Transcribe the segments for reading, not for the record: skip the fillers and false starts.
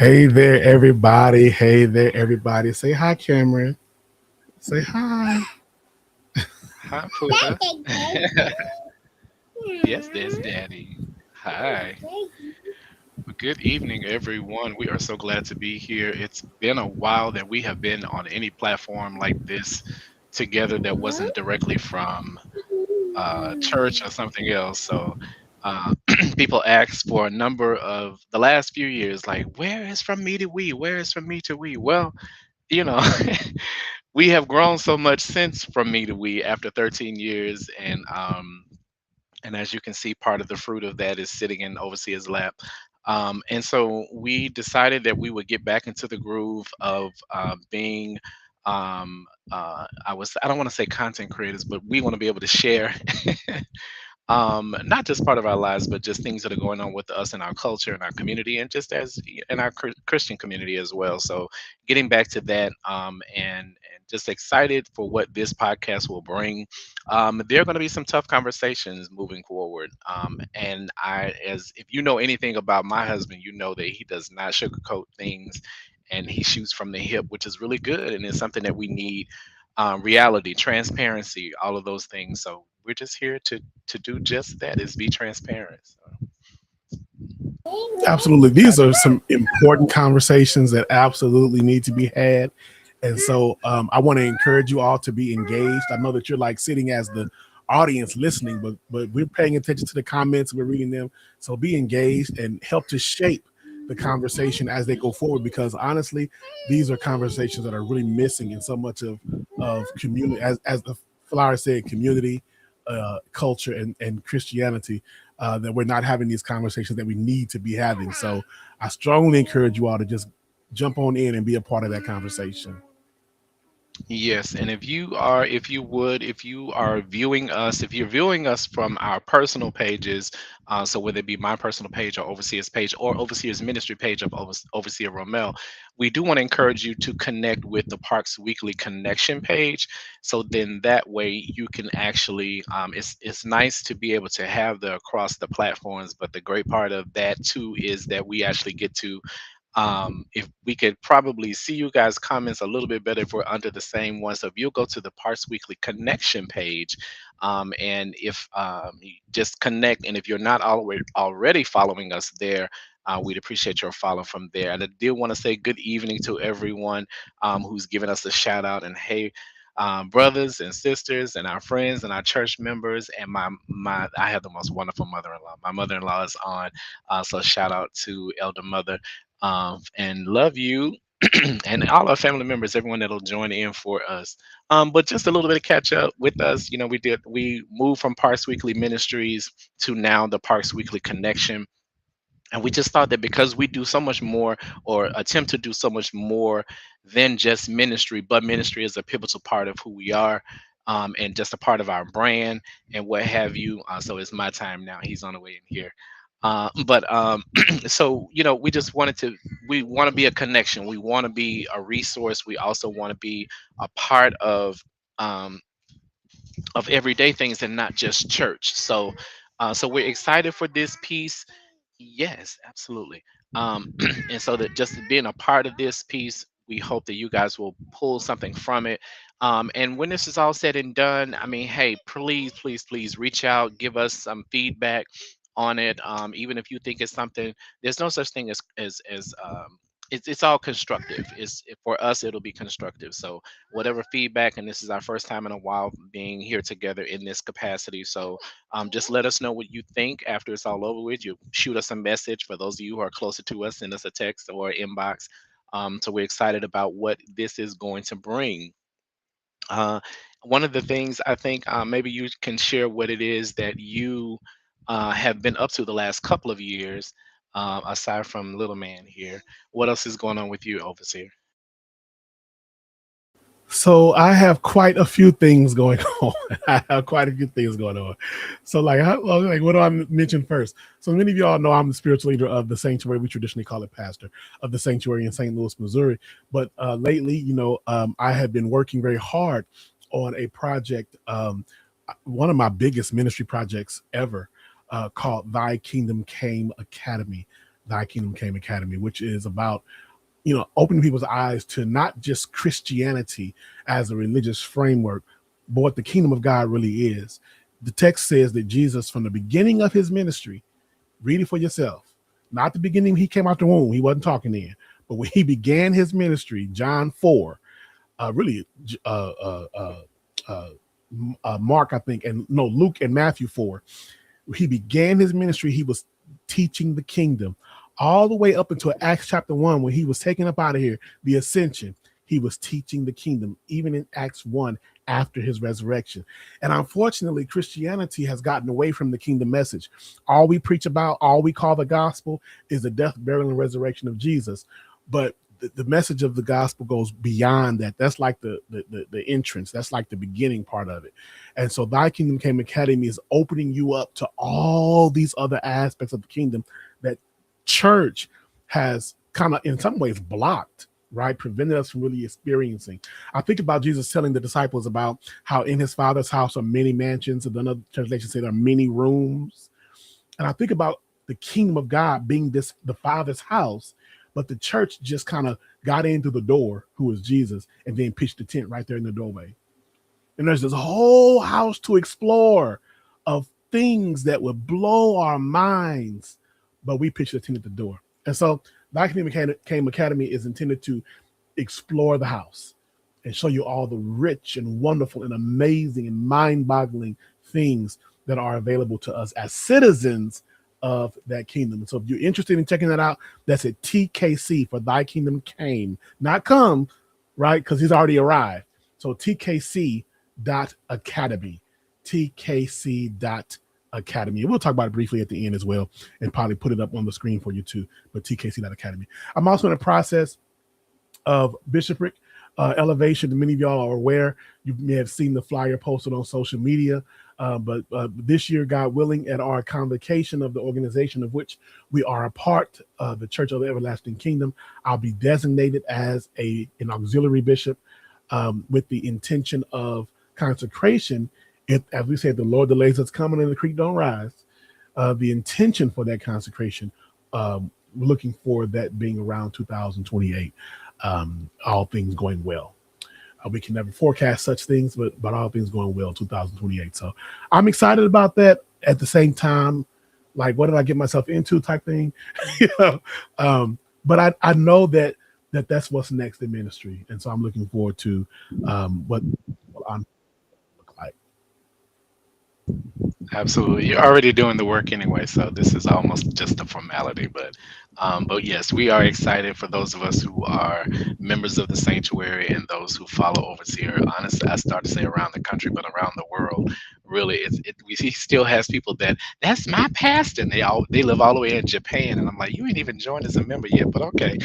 Hey there, everybody. Hey there, everybody. Say hi, Cameron. Say hi. Hi, Puka. Yes, there's Daddy. Hi. Well, good evening, everyone. We are so glad to be here. It's been a while that we have been on any platform like this together that wasn't directly from church or something else. So people ask for a number of the last few years, like, where is from me to we? Where is from me to we? Well, you know, we have grown so much since from me to we after 13 years, and as you can see, part of the fruit of that is sitting in overseer's lap. And so we decided that we would get back into the groove of being I don't want to say content creators, but we want to be able to share not just part of our lives, but just things that are going on with us in our culture and our community, and just as in our Christian community as well. So, getting back to that, and just excited for what this podcast will bring. There are going to be some tough conversations moving forward, and as if you know anything about my husband, you know that he does not sugarcoat things, and he shoots from the hip, which is really good, and it's something that we need. Reality, transparency, all of those things. So we're just here to do just that, is be transparent. So Absolutely. These excited are about it. some important conversations that absolutely need to be had. And so I want to encourage you all to be engaged. I know that you're like sitting as the audience listening, but we're paying attention to the comments, we're reading them. So be engaged and help to shape the conversation as they go forward, because honestly, these are conversations that are really missing in so much of community, as the flyer said, community, culture, and Christianity, that we're not having these conversations that we need to be having. So I strongly encourage you all to just jump on in and be a part of that conversation. Yes, and if you are viewing us, if you're viewing us from our personal pages, so whether it be my personal page or Overseer's page or Overseer's ministry page of Overseer Romel, we do want to encourage you to connect with the Parks Weekly Connection page. So then that way you can actually, it's nice to be able to have the across the platforms, but the great part of that too is that we actually get to if we could probably see you guys comments a little bit better if we're under the same one. So if you'll go to the Parks Weekly Connection page, and if you just connect, and if you're not already following us there, we'd appreciate your follow from there. And I do want to say good evening to everyone who's given us a shout out, and hey, brothers and sisters and our friends and our church members, and my I have the most wonderful mother-in-law. My mother-in-law is on, so shout out to Elder Mother, and love you. And all our family members, everyone that'll join in for us. But just a little bit of catch up with us. You know, we moved from Parks Weekly Ministries to now the Parks Weekly Connection. And we just thought that because we do so much more, or attempt to do so much more than just ministry, but ministry is a pivotal part of who we are, and just a part of our brand and what have you. So it's my time now. He's on the way in here. But so we just we want to be a connection. We want to be a resource. We also want to be a part um, of everyday things and not just church. So we're excited for this piece. Yes, absolutely. And so that just being a part of this piece, we hope that you guys will pull something from it. And when this is all said and done, I mean, hey, please, please, please reach out, give us some feedback on it. Even if you think it's something, there's no such thing as it's all constructive. For us, it'll be constructive. So whatever feedback, and this is our first time in a while being here together in this capacity. So just let us know what you think after it's all over with. You shoot us a message. For those of you who are closer to us, send us a text or inbox. So we're excited about what this is going to bring. Uh, One of the things I think, maybe you can share what it is that you have been up to the last couple of years, aside from Little Man here. What else is going on with you, Overseer? So I have quite a few things going on. I have quite a few things going on. So like what do I mention first? So many of y'all know I'm the spiritual leader of the sanctuary. We traditionally call it pastor of the sanctuary in St. Louis, Missouri. But lately, I have been working very hard on a project, one of my biggest ministry projects ever, called Thy Kingdom Came Academy. Thy Kingdom Came Academy, which is about opening people's eyes to not just Christianity as a religious framework, but what the kingdom of God really is. The text says that Jesus, from the beginning of his ministry, read it for yourself. Not the beginning he came out the womb, he wasn't talking then, but when he began his ministry, John 4, really, Mark, I think, and no, Luke and Matthew 4, he began his ministry, he was teaching the kingdom all the way up until Acts chapter 1 when he was taken up out of here, the ascension. He was teaching the kingdom, even in Acts 1 after his resurrection. And unfortunately, Christianity has gotten away from the kingdom message. All we preach about, all we call the gospel, is the death, burial, and resurrection of Jesus. But the message of the gospel goes beyond that. That's like the entrance. That's like the beginning part of it. And so Thy Kingdom Came Academy is opening you up to all these other aspects of the kingdom that church has kind of in some ways blocked, right? Prevented us from really experiencing. I think about Jesus telling the disciples about how in his Father's house are many mansions, and another translation say there are many rooms. And I think about the kingdom of God being the Father's house, but the church just kind of got in through the door, who is Jesus, and then pitched the tent right there in the doorway. And there's this whole house to explore of things that would blow our minds, but we pitched the tent at the door. And so Thy Kingdom Came Academy is intended to explore the house and show you all the rich and wonderful and amazing and mind-boggling things that are available to us as citizens of that kingdom. And so if you're interested in checking that out, that's at TKC, for Thy Kingdom Came, not come, right? Because he's already arrived. So TKC.academy, TKC.academy. And we'll talk about it briefly at the end as well, and probably put it up on the screen for you too, but TKC.academy. I'm also in the process of bishopric elevation. Many of y'all are aware. You may have seen the flyer posted on social media. But this year, God willing, at our convocation of the organization of which we are a part, the Church of the Everlasting Kingdom, I'll be designated as an auxiliary bishop with the intention of consecration. If, as we said, the Lord delays us coming and the creek don't rise, the intention for that consecration, we're looking for that being around 2028, all things going well. We can never forecast such things, but all things going well, 2028. So I'm excited about that. At the same time, like, what did I get myself into type thing? But I know that's what's next in ministry. And so I'm looking forward to what I'm look like. Absolutely. You're already doing the work anyway, so this is almost just a formality. But yes, we are excited for those of us who are members of the sanctuary and those who follow Overseer. Honestly, I started to say around the country, but around the world. Really, he still has people that's my pastor, and they live all the way in Japan, and I'm like, you ain't even joined as a member yet, but okay,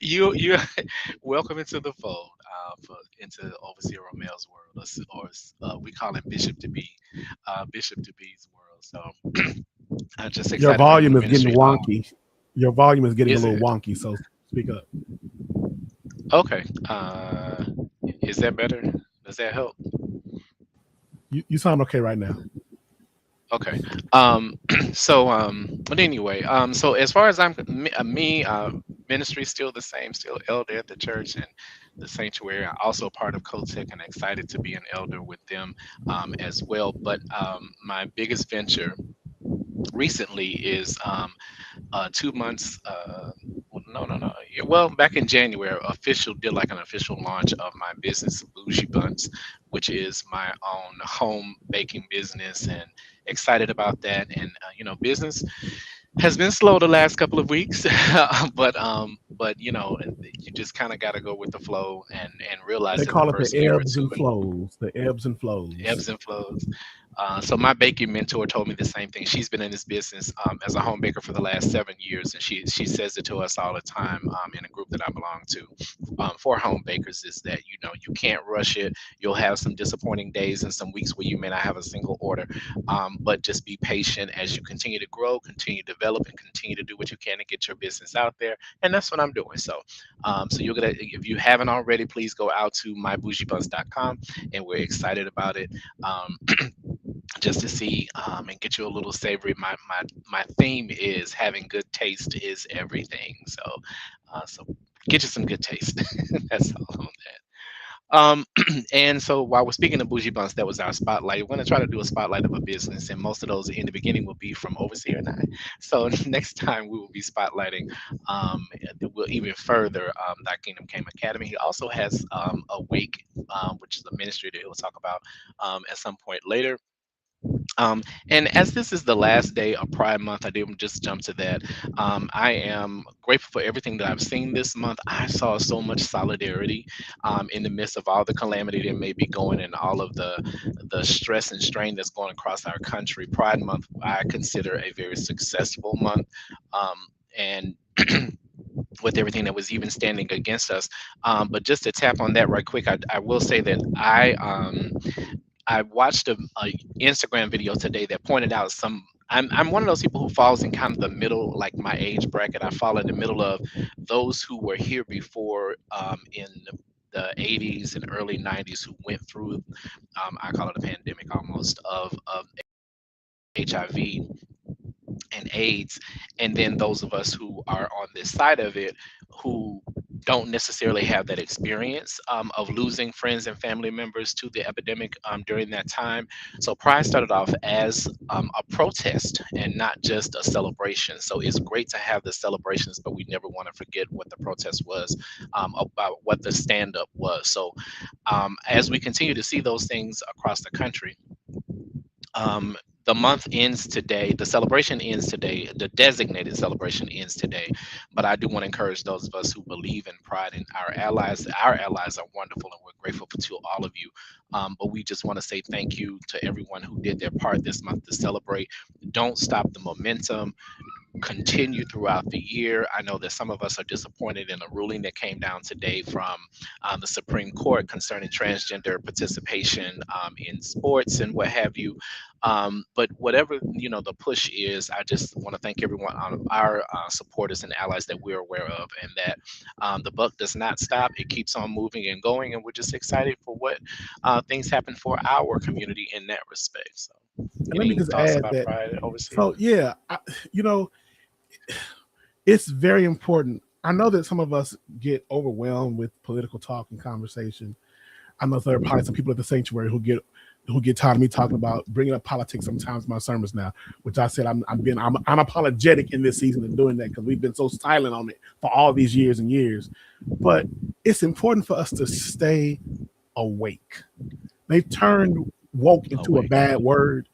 you welcome into the fold, into Overseer Romel's world, or we call him Bishop to B's world. So I'm just Your excited for him in volume the is getting ministry. wonky. Your volume is getting a Is little it wonky. So speak up. okay? Is that better? Does that help? You sound okay right now. Okay. But anyway, so as far as ministry still the same, still elder at the church and the sanctuary. I'm also part of COTEC and excited to be an elder with them as well. But my biggest venture recently is 2 months. No. Yeah, well, back in January, did like an official launch of my business, Bougie Buns, which is my own home baking business, and excited about that. And business has been slow the last couple of weeks, but you just kind of got to go with the flow and realize They that the call it the first year or ebbs two, and flows. The ebbs and flows. ebbs and flows. So my baking mentor told me the same thing. She's been in this business as a home baker for the last 7 years, and she says it to us all the time in a group that I belong to. For home bakers, is that you can't rush it. You'll have some disappointing days and some weeks where you may not have a single order, but just be patient as you continue to grow, continue to develop, and continue to do what you can to get your business out there. And that's what I'm doing. So you're gonna, if you haven't already, please go out to mybougiebuzz.com, and we're excited about it. Um, just to see and get you a little savory. My theme is having good taste is everything. So get you some good taste. That's all on that. And so while we're speaking of bougie bunts, that was our spotlight. We're going to try to do a spotlight of a business, and most of those in the beginning will be from Overseer and I. So next time we will be spotlighting we'll even further Thy Kingdom Came Academy. He also has Awake, which is a ministry that he'll talk about at some point later. Um, and as this is the last day of Pride Month, I did just jump to that. I am grateful for everything that I've seen this month. I saw so much solidarity in the midst of all the calamity that may be going and all of the stress and strain that's going across our country. Pride Month, I consider a very successful month. And with everything that was even standing against us. But just to tap on that right quick, I will say that I watched a Instagram video today that pointed out some. I'm one of those people who falls in kind of the middle, like my age bracket. I fall in the middle of those who were here before in the 80s and early 90s who went through, I call it a pandemic almost, of HIV and AIDS, and then those of us who are on this side of it who don't necessarily have that experience of losing friends and family members to the epidemic during that time. So Pride started off as a protest and not just a celebration. So it's great to have the celebrations, but we never want to forget what the protest was, about what the stand up was. So as we continue to see those things across the country, um, the month ends today. The celebration ends today. The designated celebration ends today. But I do want to encourage those of us who believe in Pride and our allies. Our allies are wonderful, and we're grateful to all of you. But we just want to say thank you to everyone who did their part this month to celebrate. Don't stop the momentum, continue throughout the year. I know that some of us are disappointed in a ruling that came down today from the Supreme Court concerning transgender participation in sports and what have you. But whatever the push is, I just want to thank everyone, our supporters and allies that we're aware of, and that the buck does not stop. It keeps on moving and going, and we're just excited for what things happen for our community in that respect. So, And let me any just thoughts add about that. Pride overseas? So yeah, you know, it's very important. I know that some of us get overwhelmed with political talk and conversation. I know there are probably some people at the sanctuary who get tired of me talking about bringing up politics sometimes in my sermons now, which I said I'm unapologetic in this season of doing that because we've been so silent on it for all these years and years. But it's important for us to stay awake. They've turned woke into a Awake. bad word,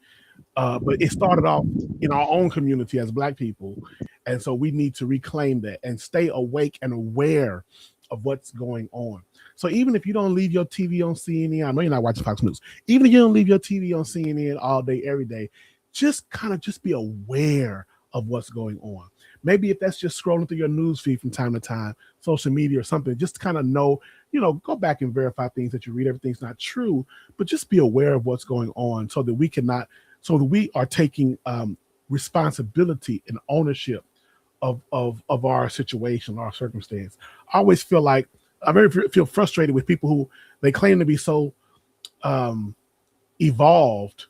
but it started off in our own community as Black people, and so we need to reclaim that and stay awake and aware of what's going on. So even if you don't leave your TV on CNN, I know you're not watching Fox News. Even if you don't leave your TV on CNN all day, every day, just be aware of what's going on. Maybe if that's just scrolling through your news feed from time to time, social media or something, just kind of know, go back and verify things that you read. Everything's not true, but just be aware of what's going on so that we are taking responsibility and ownership of our situation, our circumstance. I always feel like feel frustrated with people who they claim to be so evolved,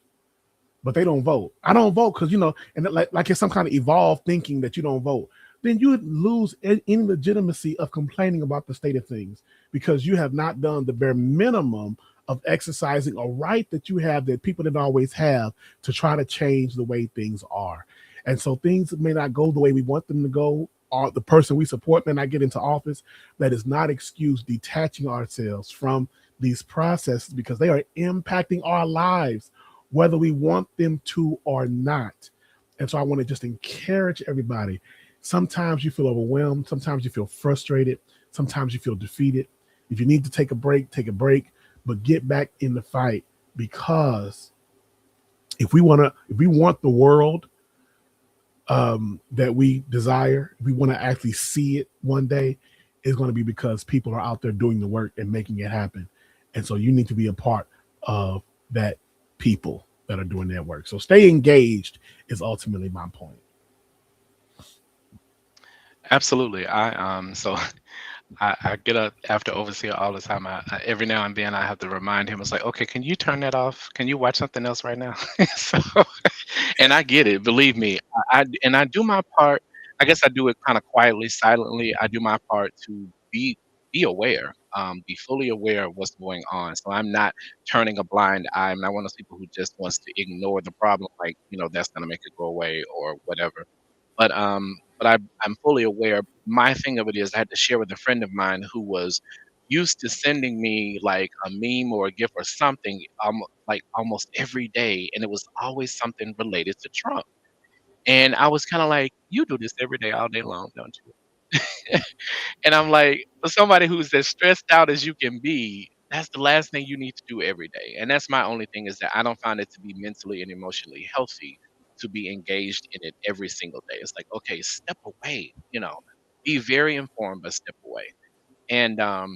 but they don't vote. I don't vote because and like it's some kind of evolved thinking that you don't vote. Then you would lose any legitimacy of complaining about the state of things because you have not done the bare minimum of exercising a right that you have that people didn't always have to try to change the way things are. And so things may not go the way we want them to go, or the person we support may not get into office. That is not excuse detaching ourselves from these processes because they are impacting our lives, whether we want them to or not. And so I want to just encourage everybody. Sometimes you feel overwhelmed. Sometimes you feel frustrated. Sometimes you feel defeated. If you need to take a break, but get back in the fight, because if we want the world that we desire, if we want to actually see it one day, it's going to be because people are out there doing the work and making it happen. And so you need to be a part of that people that are doing their work. So stay engaged is ultimately my point. Absolutely. I so I get up after overseer all the time. Every now and then I have to remind him. It's like, okay, can you turn that off? Can you watch something else right now? So, and I get it. Believe me, and I do my part. I guess I do it kind of quietly, silently. I do my part to be aware, be fully aware of what's going on. So I'm not turning a blind eye. I'm not one of those people who just wants to ignore the problem, like that's going to make it go away or whatever. But I'm fully aware. My thing of it is I had to share with a friend of mine who was used to sending me like a meme or a gift or something like almost every day, and it was always something related to Trump. And I was kind of like, "You do this every day, all day long, don't you?" And I'm like, for somebody who's as stressed out as you can be, that's the last thing you need to do every day. And that's my only thing is that I don't find it to be mentally and emotionally healthy to be engaged in it every single day. It's like, okay, step away, be very informed, but step away. And I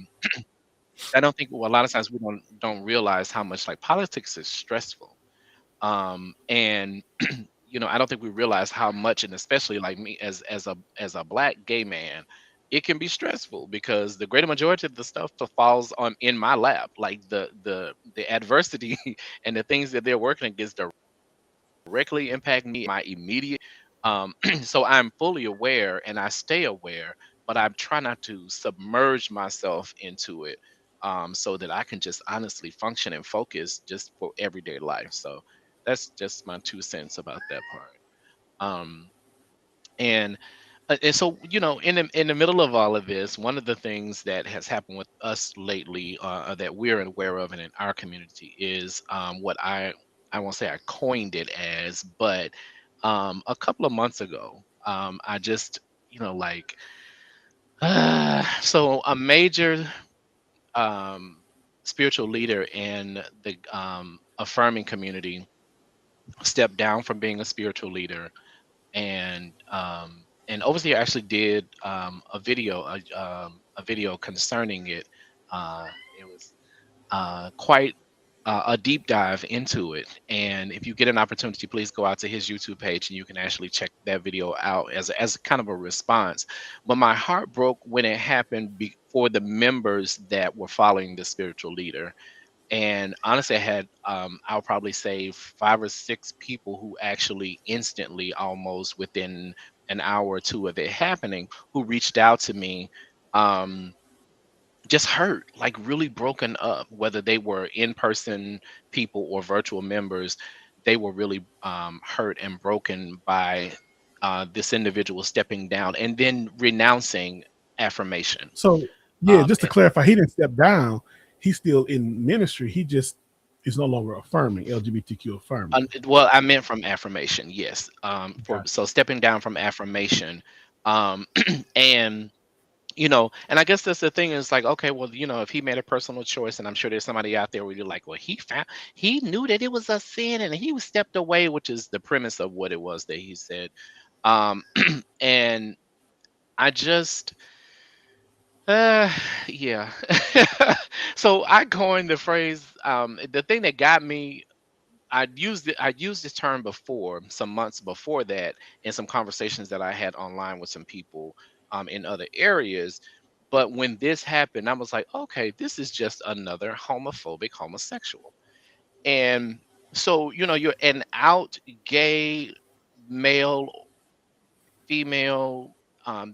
don't think well, a lot of times we don't realize how much like politics is stressful. And I don't think we realize how much, and especially like me as a black gay man, it can be stressful because the greater majority of the stuff that falls on in my lap, like the adversity and the things that they're working against directly impact me, my immediate. So I'm fully aware and I stay aware, but I try not to submerge myself into it, so that I can just honestly function and focus just for everyday life. So that's just my 2 cents about that part. Um, and so in the middle of all of this, one of the things that has happened with us lately, that we're aware of and in our community is, what I won't say I coined it as, but a couple of months ago, I just like so a major um, spiritual leader in the affirming community stepped down from being a spiritual leader, and Overseer actually did a video concerning it. It was quite a deep dive into it. And if you get an opportunity, please go out to his YouTube page and you can actually check that video out as kind of a response. But my heart broke when it happened for the members that were following the spiritual leader. And honestly, I had, I'll probably say 5 or 6 people who actually instantly, almost within an hour or two of it happening, who reached out to me, um, just hurt, like really broken up, whether they were in person people or virtual members. They were really hurt and broken by this individual stepping down and then renouncing affirmation. So yeah, Um, just to clarify, he didn't step down. He's still in ministry. He just is no longer affirming LGBTQ affirming. Well, I meant from affirmation, yes. For Gotcha. so stepping down from affirmation, um, and and I guess that's the thing is like, okay, well, if he made a personal choice, and I'm sure there's somebody out there where you're like, well, he knew that it was a sin, and he was stepped away, which is the premise of what it was that he said. Um, and I just, uh, yeah. So I coined the phrase. The thing that got me, I used this term before, some months before that, in some conversations that I had online with some people in other areas. But when this happened, I was like, okay, this is just another homophobic homosexual. And so, you're an out gay male, female,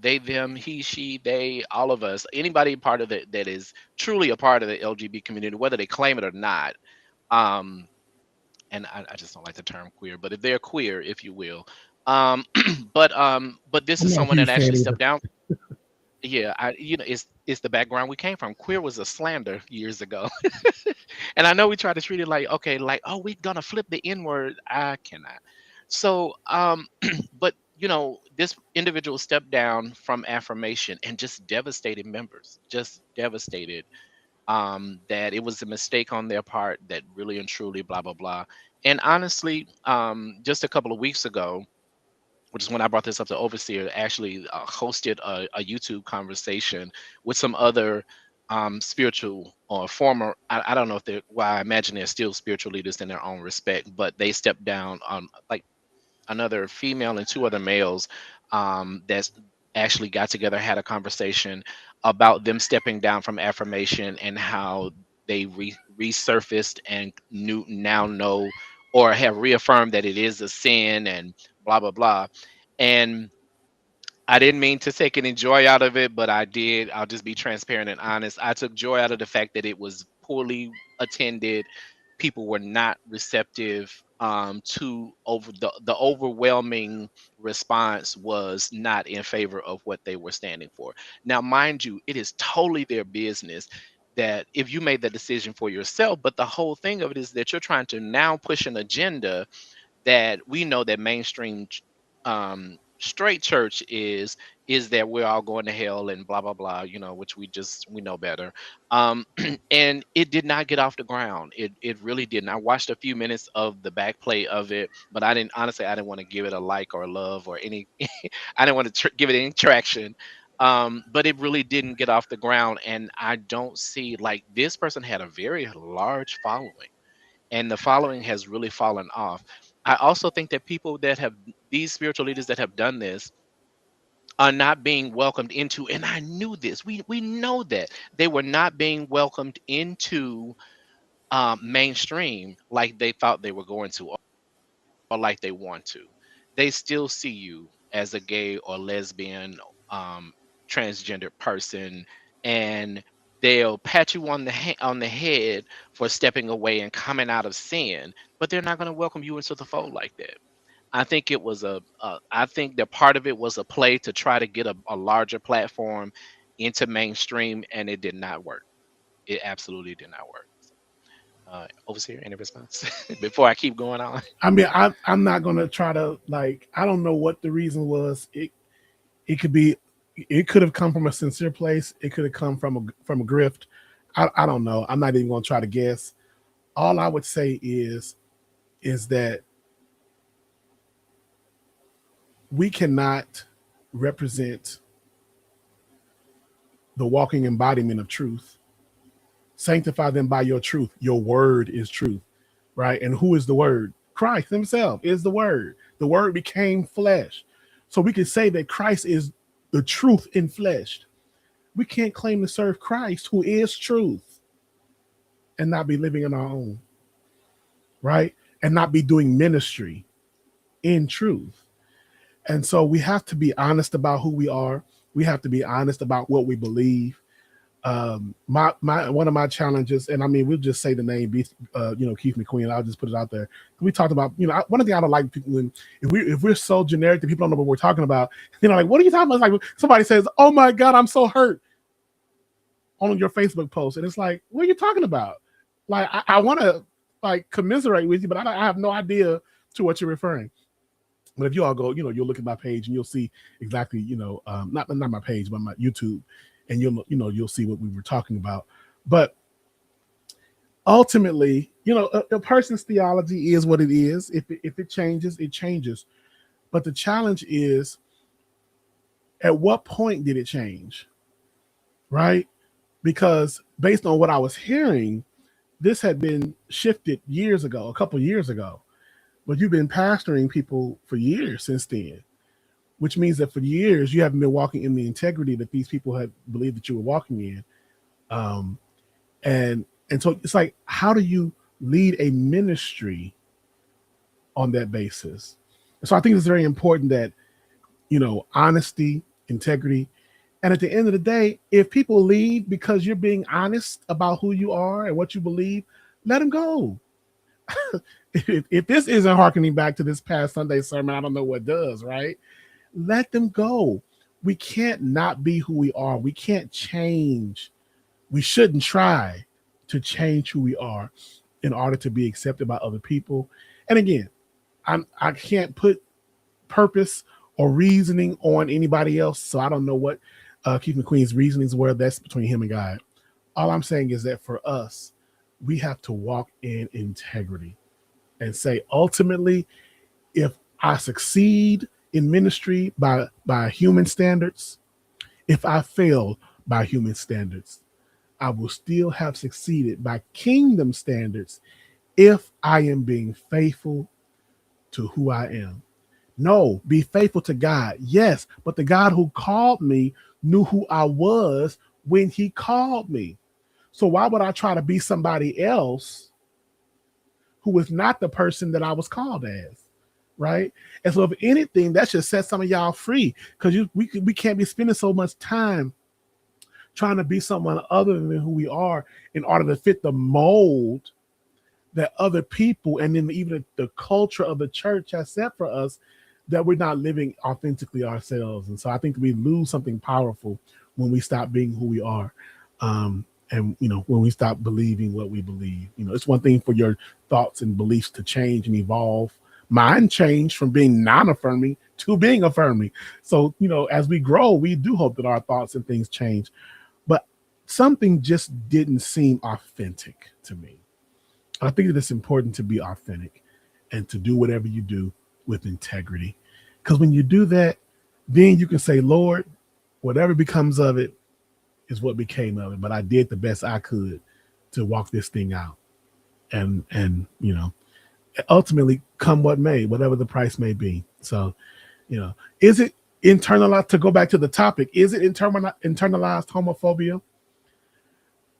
they, them, he, she, they, all of us, anybody part of it that is truly a part of the LGBT community, whether they claim it or not. Um, and I just don't like the term queer, but if they're queer, if you will. Um, but this I'm is not a someone that huge fan actually stepped either. down. Yeah, it's the background we came from. Queer was a slander years ago. And I know we try to treat it like, okay, like, oh, we're gonna flip the N word. I cannot. So but this individual stepped down from affirmation and just devastated members, just devastated, that it was a mistake on their part, that really and truly blah blah blah. And honestly, just a couple of weeks ago, which is when I brought this up to Overseer, actually hosted a YouTube conversation with some other spiritual or former, I don't know if they're, well, I imagine they're still spiritual leaders in their own respect, but they stepped down, like another female and 2 other males, that's actually got together, had a conversation, about them stepping down from affirmation and how they resurfaced and now know or have reaffirmed that it is a sin and blah blah blah. And I didn't mean to take any joy out of it, but I did. I'll just be transparent and honest. I took joy out of the fact that it was poorly attended. People were not receptive to over the overwhelming response was not in favor of what they were standing for. Now, mind you, it is totally their business that if you made the decision for yourself, but the whole thing of it is that you're trying to now push an agenda that we know that mainstream straight church is that we're all going to hell and blah blah blah, which we know better. And it did not get off the ground. It really didn't. I watched a few minutes of the back play of it, but I didn't want to give it a like or a love or any I didn't want to give it any traction. But it really didn't get off the ground, and I don't see, like, this person had a very large following, and the following has really fallen off. I also think that people that have these spiritual leaders that have done this are not being welcomed into, and I knew this. We know that they were not being welcomed into mainstream like they thought they were going to, or like they want to. They still see you as a gay or lesbian, um, transgender person, and they'll pat you on on the head for stepping away and coming out of sin, but they're not going to welcome you into the fold like that. I think it was I think that part of it was a play to try to get a larger platform into mainstream, and it did not work. It absolutely did not work. Overseer, any response before I keep going on? I mean, I'm not gonna try to, like, I don't know what the reason was. It could be, it could have come from a sincere place. It could have come from a grift. I don't know. I'm not even gonna try to guess. All I would say is that we cannot represent the walking embodiment of truth. Sanctify them by your truth. Your word is truth, right? And who is the word? Christ himself is the word. The word became flesh. So we can say that Christ is the truth in flesh. We can't claim to serve Christ, who is truth, and not be living in our own, right? And not be doing ministry in truth. And so we have to be honest about who we are. We have to be honest about what we believe. My one of my challenges, and I mean, we'll just say the name, Keith McQueen. I'll just put it out there. We talked about, one of the things I don't like people when if we're so generic that people don't know what we're talking about. Like, what are you talking about? It's like somebody says, "Oh my God, I'm so hurt," on your Facebook post, and it's like, what are you talking about? Like, I want to, like, commiserate with you, but I have no idea to what you're referring. But if you all go, you'll look at my page and you'll see exactly, not my page, but my YouTube, and you'll see what we were talking about. But ultimately, a person's theology is what it is. If it changes, it changes. But the challenge is, at what point did it change? Right? Because based on what I was hearing, this had been shifted years ago, a couple years ago. But you've been pastoring people for years since then, which means that for years you haven't been walking in the integrity that these people had believed that you were walking in. And so it's like, how do you lead a ministry on that basis? And so I think it's very important that, honesty, integrity. And at the end of the day, if people leave because you're being honest about who you are and what you believe, let them go. If this isn't hearkening back to this past Sunday sermon, I don't know what does, right? Let them go. We can't not be who we are. We can't change. We shouldn't try to change who we are in order to be accepted by other people. And again, I can't put purpose or reasoning on anybody else, so I don't know what Keith McQueen's reasonings were. That's between him and God. All I'm saying is that for us, we have to walk in integrity and say, ultimately, if I succeed in ministry by human standards, if I fail by human standards, I will still have succeeded by kingdom standards if I am being faithful to who I am. No, be faithful to God. Yes, but the God who called me knew who I was when he called me. So why would I try to be somebody else who was not the person that I was called as? Right. And so if anything, that should set some of y'all free, because we can't be spending so much time trying to be someone other than who we are in order to fit the mold that other people and then even the culture of the church has set for us, that we're not living authentically ourselves. And so I think we lose something powerful when we stop being who we are. And when we stop believing what we believe. It's one thing for your thoughts and beliefs to change and evolve. Mine changed from being non-affirming to being affirming. So as we grow, we do hope that our thoughts and things change. But something just didn't seem authentic to me. I think that it's important to be authentic and to do whatever you do with integrity. Because when you do that, then you can say, Lord, whatever becomes of it is what became of it. But I did the best I could to walk this thing out. And ultimately come what may, whatever the price may be. So, is it internalized, to go back to the topic, is it internalized homophobia?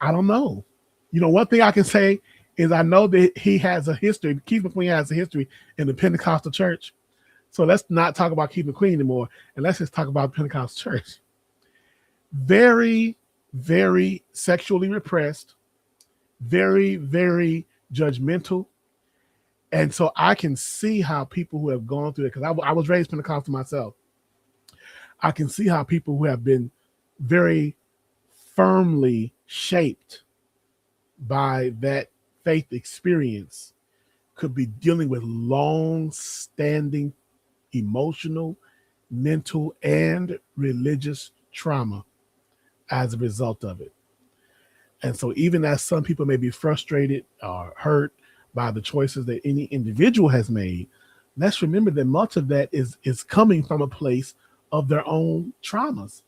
I don't know. One thing I can say is I know that he has a history. Keith McQueen has a history in the Pentecostal church. So let's not talk about Keith McQueen anymore, and let's just talk about the Pentecostal church. Very, very sexually repressed, very, very judgmental. And so I can see how people who have gone through it, because I was raised Pentecostal myself. I can see how people who have been very firmly shaped by that faith experience could be dealing with long-standing emotional, mental, and religious trauma as a result of it. And so even as some people may be frustrated or hurt by the choices that any individual has made, let's remember that much of that is coming from a place of their own traumas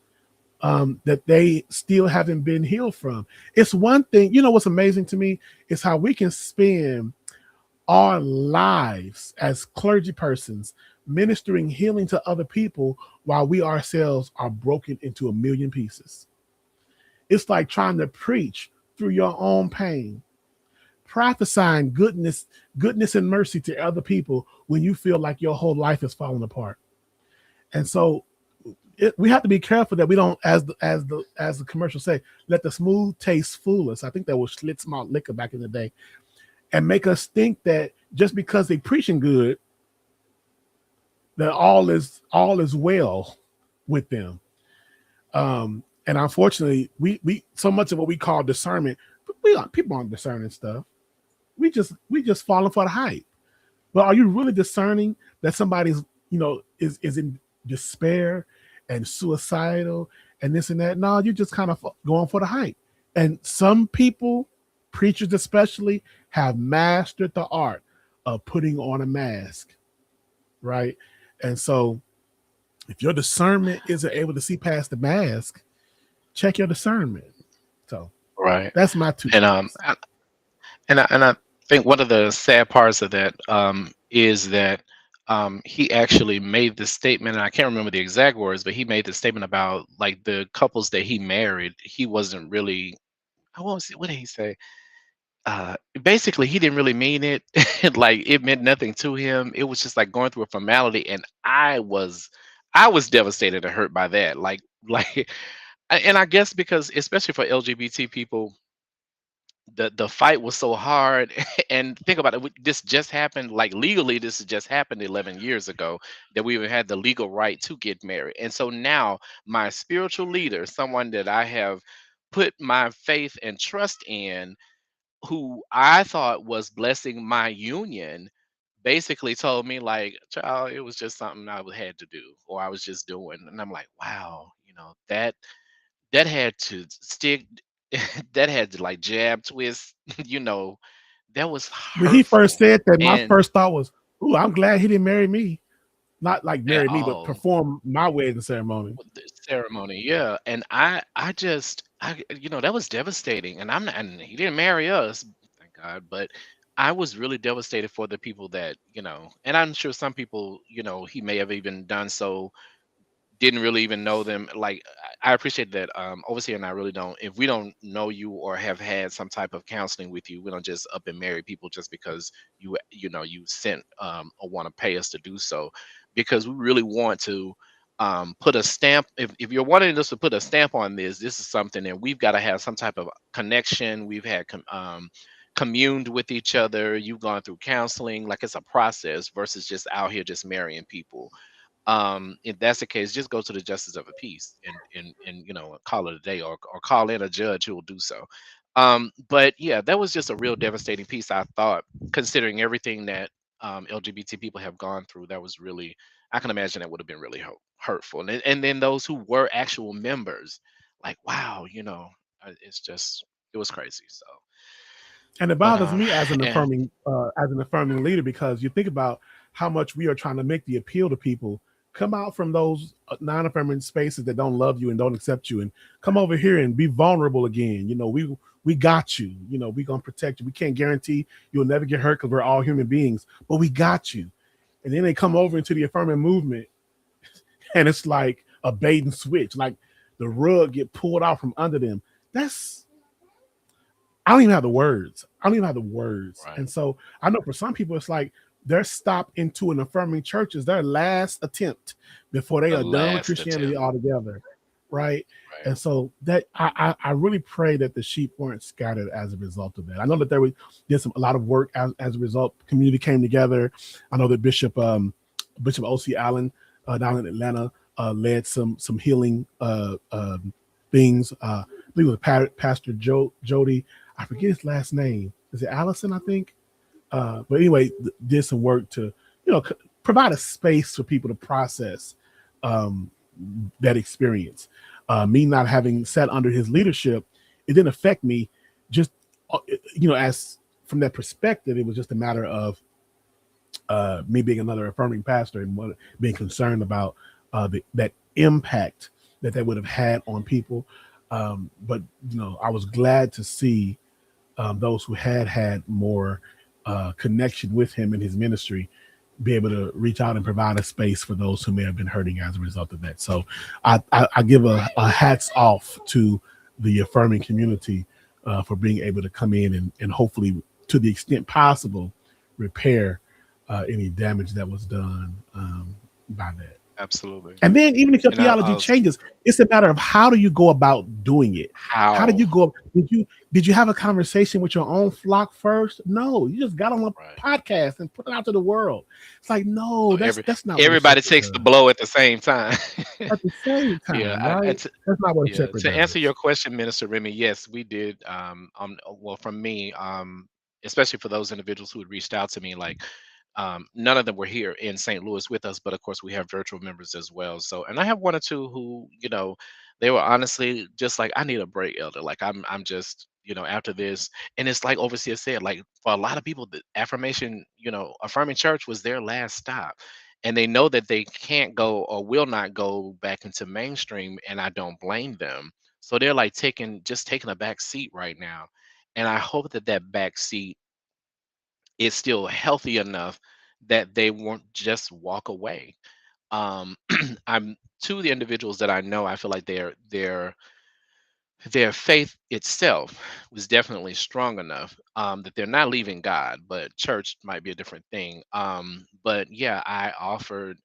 that they still haven't been healed from. It's one thing, what's amazing to me is how we can spend our lives as clergy persons ministering healing to other people while we ourselves are broken into a million pieces. It's like trying to preach through your own pain, prophesying goodness and mercy to other people when you feel like your whole life is falling apart. And so we have to be careful that we don't, as the commercial say, let the smooth taste fool us. I think that was Schlitz malt liquor back in the day, and make us think that just because they preaching good, that all is well with them. And unfortunately, we so much of what we call discernment, people aren't discerning stuff. We just falling for the hype. But are you really discerning that somebody's is in despair and suicidal and this and that? No, you're just kind of going for the hype. And some people, preachers especially, have mastered the art of putting on a mask, right? And so if your discernment isn't able to see past the mask, check your discernment. So Right. that's my two. And I think one of the sad parts of that is that he actually made the statement, and I can't remember the exact words, but he made the statement about like the couples that he married. He wasn't really. What did he say? Basically, he didn't really mean it. Like it meant nothing to him. It was just like going through a formality, and I was devastated and hurt by that. Like, and I guess because especially for LGBT people, the fight was so hard. And think about it, this just happened, like legally this just happened 11 years ago, that we even had the legal right to get married. And so now my spiritual leader, someone that I have put my faith and trust in, who I thought was blessing my union, basically told me like, child, it was just something I had to do, or I was just doing. And I'm like, wow, that had to stick. That had to like jab, twist, you know, that was When he first hurtful. said that, my And first thought was, "Ooh, I'm glad he didn't marry me. Not like at marry me, but all, perform my wedding ceremony." with the ceremony, yeah. And I just, that was devastating. And I'm not, and he didn't marry us, thank God. But I was really devastated for the people that, and I'm sure some people, he may have even done so didn't really even know them. Like I appreciate that overseer and I really don't. If we don't know you or have had some type of counseling with you, we don't just up and marry people just because you sent or want to pay us to do so, because we really want to put a stamp. If you're wanting us to put a stamp on this is something that we've got to have some type of connection. We've had communed with each other. You've gone through counseling, like it's a process versus just out here just marrying people. If that's the case, just go to the justice of the peace and call it a day, or call in a judge who will do so. But yeah, that was just a real devastating piece, I thought, considering everything that LGBT people have gone through. That was really, I can imagine that would have been really hurtful. And then those who were actual members, like, wow, it's just, it was crazy. So And it but bothers me and as an affirming leader, because you think about how much we are trying to make the appeal to people come out from those non-affirming spaces that don't love you and don't accept you, and come over here and be vulnerable again. We got you. We're gonna protect you. We can't guarantee you'll never get hurt because we're all human beings, but we got you. And then they come over into the affirming movement, and it's like a bait and switch, like the rug get pulled out from under them. That's I don't even have the words. I don't even have the words. right, And so I know for some people, it's like their stop into an affirming church is their last attempt before they the are done with last Christianity attempt, altogether. Right. right? And so that I really pray that the sheep weren't scattered as a result of that. I know that there was did a lot of work as a result. Community came together. I know that Bishop O.C. Allen down in Atlanta led some healing things. I believe it was Pastor Jody. I forget his last name. Is it Allison? I think. But anyway, did some work to provide a space for people to process um, that experience. Me not having sat under his leadership, it didn't affect me. Just as from that perspective, it was just a matter of me being another affirming pastor and being concerned about that impact that they would have had on people. But I was glad to see those who had more connection with him in his ministry be able to reach out and provide a space for those who may have been hurting as a result of that. So I give a hats off to the affirming community for being able to come in and hopefully, to the extent possible, repair any damage that was done by that. Absolutely. And then even if your And I theology was changes, it's a matter of how do you go about doing it? How did how you go? Did you have a conversation with your own flock first? No, you just got on right. a podcast and put it out to the world. It's like, no, So that's not what a everybody shepherd takes the does. blow at the same time. At the same Yeah, time, right? That's not what a yeah. shepherd To answer does. your question, Minister Remy, yes, we did. Well, from me, especially for those individuals who had reached out to me, like none of them were here in St. Louis with us, but of course we have virtual members as well. So, and I have one or two who, they were honestly just like, I need a break, Elder. Like I'm just, after this, and it's like Overseer said, like for a lot of people, the affirmation, affirming church was their last stop, and they know that they can't go or will not go back into mainstream, and I don't blame them. So they're like taking a back seat right now, and I hope that that back seat is still healthy enough that they won't just walk away. Um, I'm two of the individuals that I know. I feel like their faith itself was definitely strong enough that they're not leaving God, but church might be a different thing. But yeah, I offered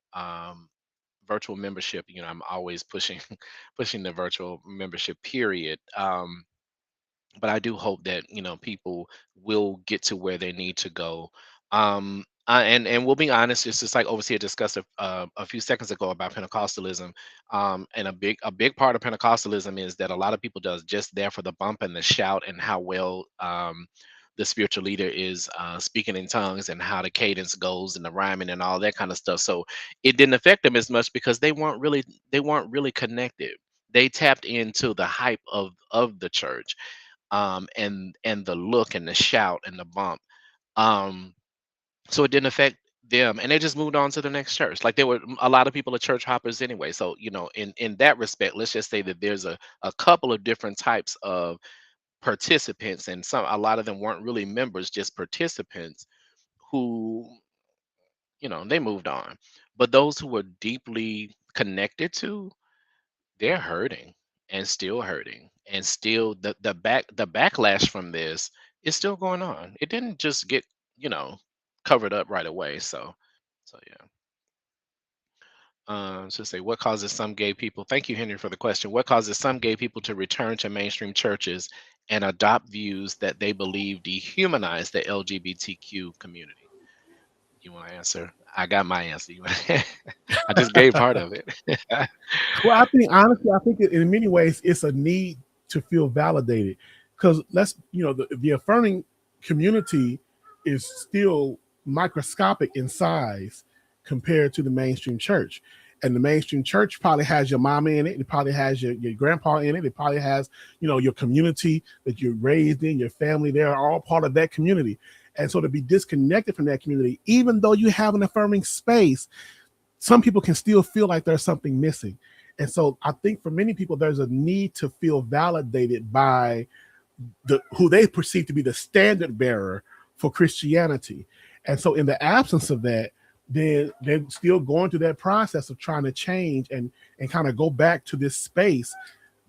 virtual membership. I'm always pushing pushing the virtual membership period. But I do hope that people will get to where they need to go. And we'll be honest, it's just like Overseer discussed a few seconds ago about Pentecostalism. And a big part of Pentecostalism is that a lot of people does just there for the bump and the shout and how well the spiritual leader is speaking in tongues and how the cadence goes and the rhyming and all that kind of stuff. So it didn't affect them as much because they weren't really connected. They tapped into the hype of the church, and the look and the shout and the bump. Um, so it didn't affect them, and they just moved on to the next church. Like there were a lot of people are church hoppers anyway. So in that respect, let's just say that there's a couple of different types of participants, and a lot of them weren't really members, just participants who they moved on. But those who were deeply connected to, they're hurting and still the backlash from this is still going on. It didn't just get, you know, covered up right away. So yeah. So say what causes some gay people, thank you Henry for the question, what causes some gay people to return to mainstream churches and adopt views that they believe dehumanize the LGBTQ community? You want to answer? I got my answer. I just gave part of it. Well, I think honestly, I think in many ways it's a need to feel validated because the affirming community is still microscopic in size compared to the mainstream church. And the mainstream church probably has your mama in it. It probably has your grandpa in it. It probably has, your community that you're raised in, your family. They're all part of that community. And so to be disconnected from that community, even though you have an affirming space, some people can still feel like there's something missing. And so I think for many people, there's a need to feel validated by who they perceive to be the standard bearer for Christianity. And so in the absence of that, they're still going through that process of trying to change and kind of go back to this space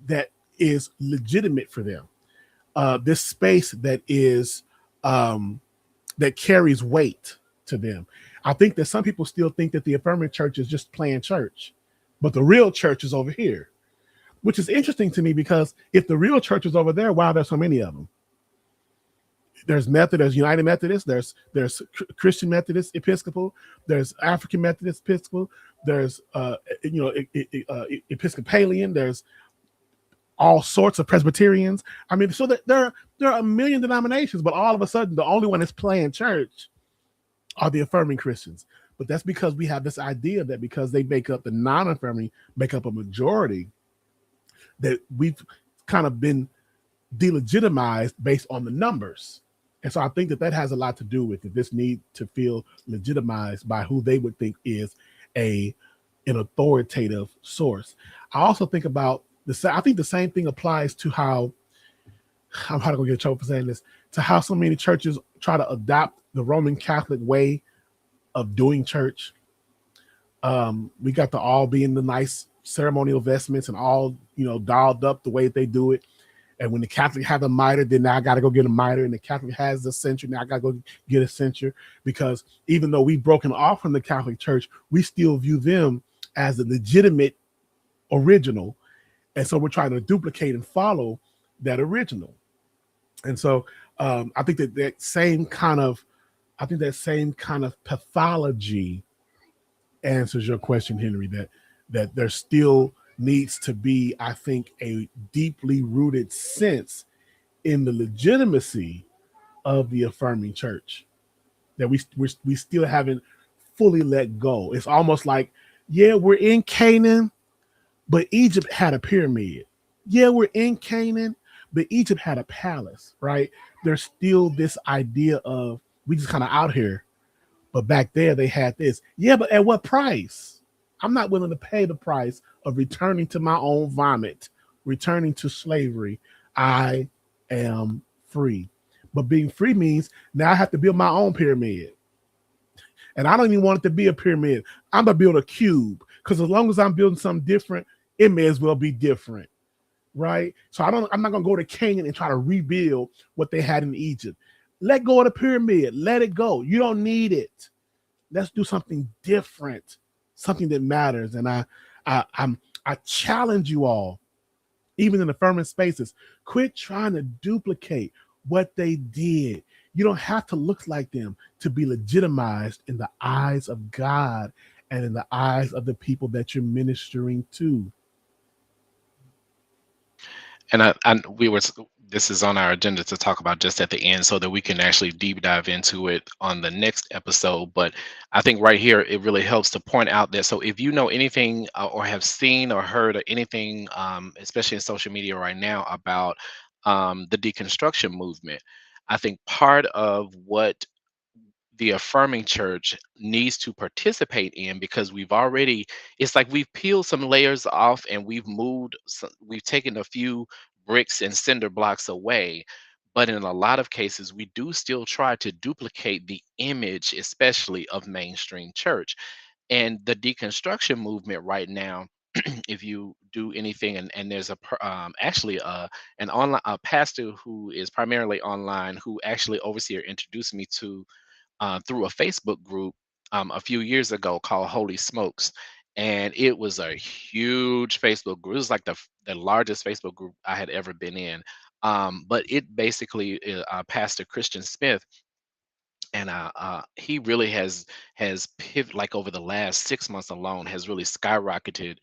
that is legitimate for them. This space that is that carries weight to them. I think that some people still think that the affirming church is just playing church, but the real church is over here, which is interesting to me because if the real church is over there, why are there so many of them? There's United Methodist, there's Christian Methodist Episcopal, there's African Methodist Episcopal, there's Episcopalian, there's all sorts of Presbyterians. I mean, so that there are a million denominations, but all of a sudden the only one that's playing church are the affirming Christians. But that's because we have this idea that because they make up the non-affirming, make up a majority, that we've kind of been delegitimized based on the numbers. And so I think that has a lot to do with it, this need to feel legitimized by who they would think is an authoritative source. I also think about I think the same thing applies to how, I'm probably gonna get in trouble for saying this, to how so many churches try to adopt the Roman Catholic way of doing church. We got to all be in the nice ceremonial vestments and all, dolled up the way they do it. And when the Catholic have a mitre, then now I got to go get a mitre. And the Catholic has the censure, now I got to go get a censure. Because even though we've broken off from the Catholic Church, we still view them as a legitimate original. And so we're trying to duplicate and follow that original. And so I think that same kind of pathology answers your question, Henry, that there still needs to be, I think, a deeply rooted sense in the legitimacy of the affirming church that we still haven't fully let go. It's almost like, yeah, we're in Canaan, but Egypt had a pyramid. Yeah, we're in Canaan, but Egypt had a palace, right? There's still this idea of we just kind of out here, but back there they had this. Yeah, but at what price? I'm not willing to pay the price of returning to my own vomit, returning to slavery. I am free. But being free means now I have to build my own pyramid. And I don't even want it to be a pyramid. I'm going to build a cube because as long as I'm building something different, it may as well be different, right? So I'm not going to go to Canaan and try to rebuild what they had in Egypt. Let go of the pyramid. Let it go. You don't need it. Let's do something different, something that matters. And I challenge you all, even in affirming spaces, quit trying to duplicate what they did. You don't have to look like them to be legitimized in the eyes of God and in the eyes of the people that you're ministering to. And this is on our agenda to talk about just at the end so that we can actually deep dive into it on the next episode. But I think right here it really helps to point out that, so if you know anything or have seen or heard or anything, especially in social media right now, about the deconstruction movement, I think part of what the affirming church needs to participate in, because it's like we've peeled some layers off and we've taken a few bricks and cinder blocks away, but in a lot of cases we do still try to duplicate the image, especially of mainstream church. And the deconstruction movement right now, if you do anything, and there's actually an online a pastor who is primarily online, who actually overseer introduced me to through a Facebook group a few years ago called Holy Smokes. And it was a huge Facebook group. It was like the largest Facebook group I had ever been in. But it basically, Pastor Christian Smith, and he really has pivot, like over the last 6 months alone, has really skyrocketed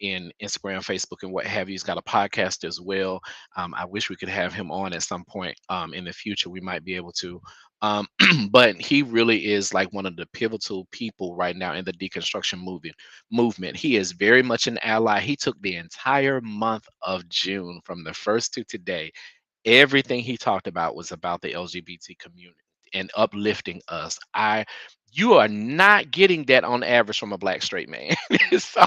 in Instagram, Facebook, and what have you. He's got a podcast as well. I wish we could have him on at some point in the future. We might be able to. Um, but he really is like one of the pivotal people right now in the deconstruction movement. He is very much an ally. He took the entire month of June from the first to today. Everything he talked about was about the LGBT community and uplifting us. You are not getting that on average from a black straight man. so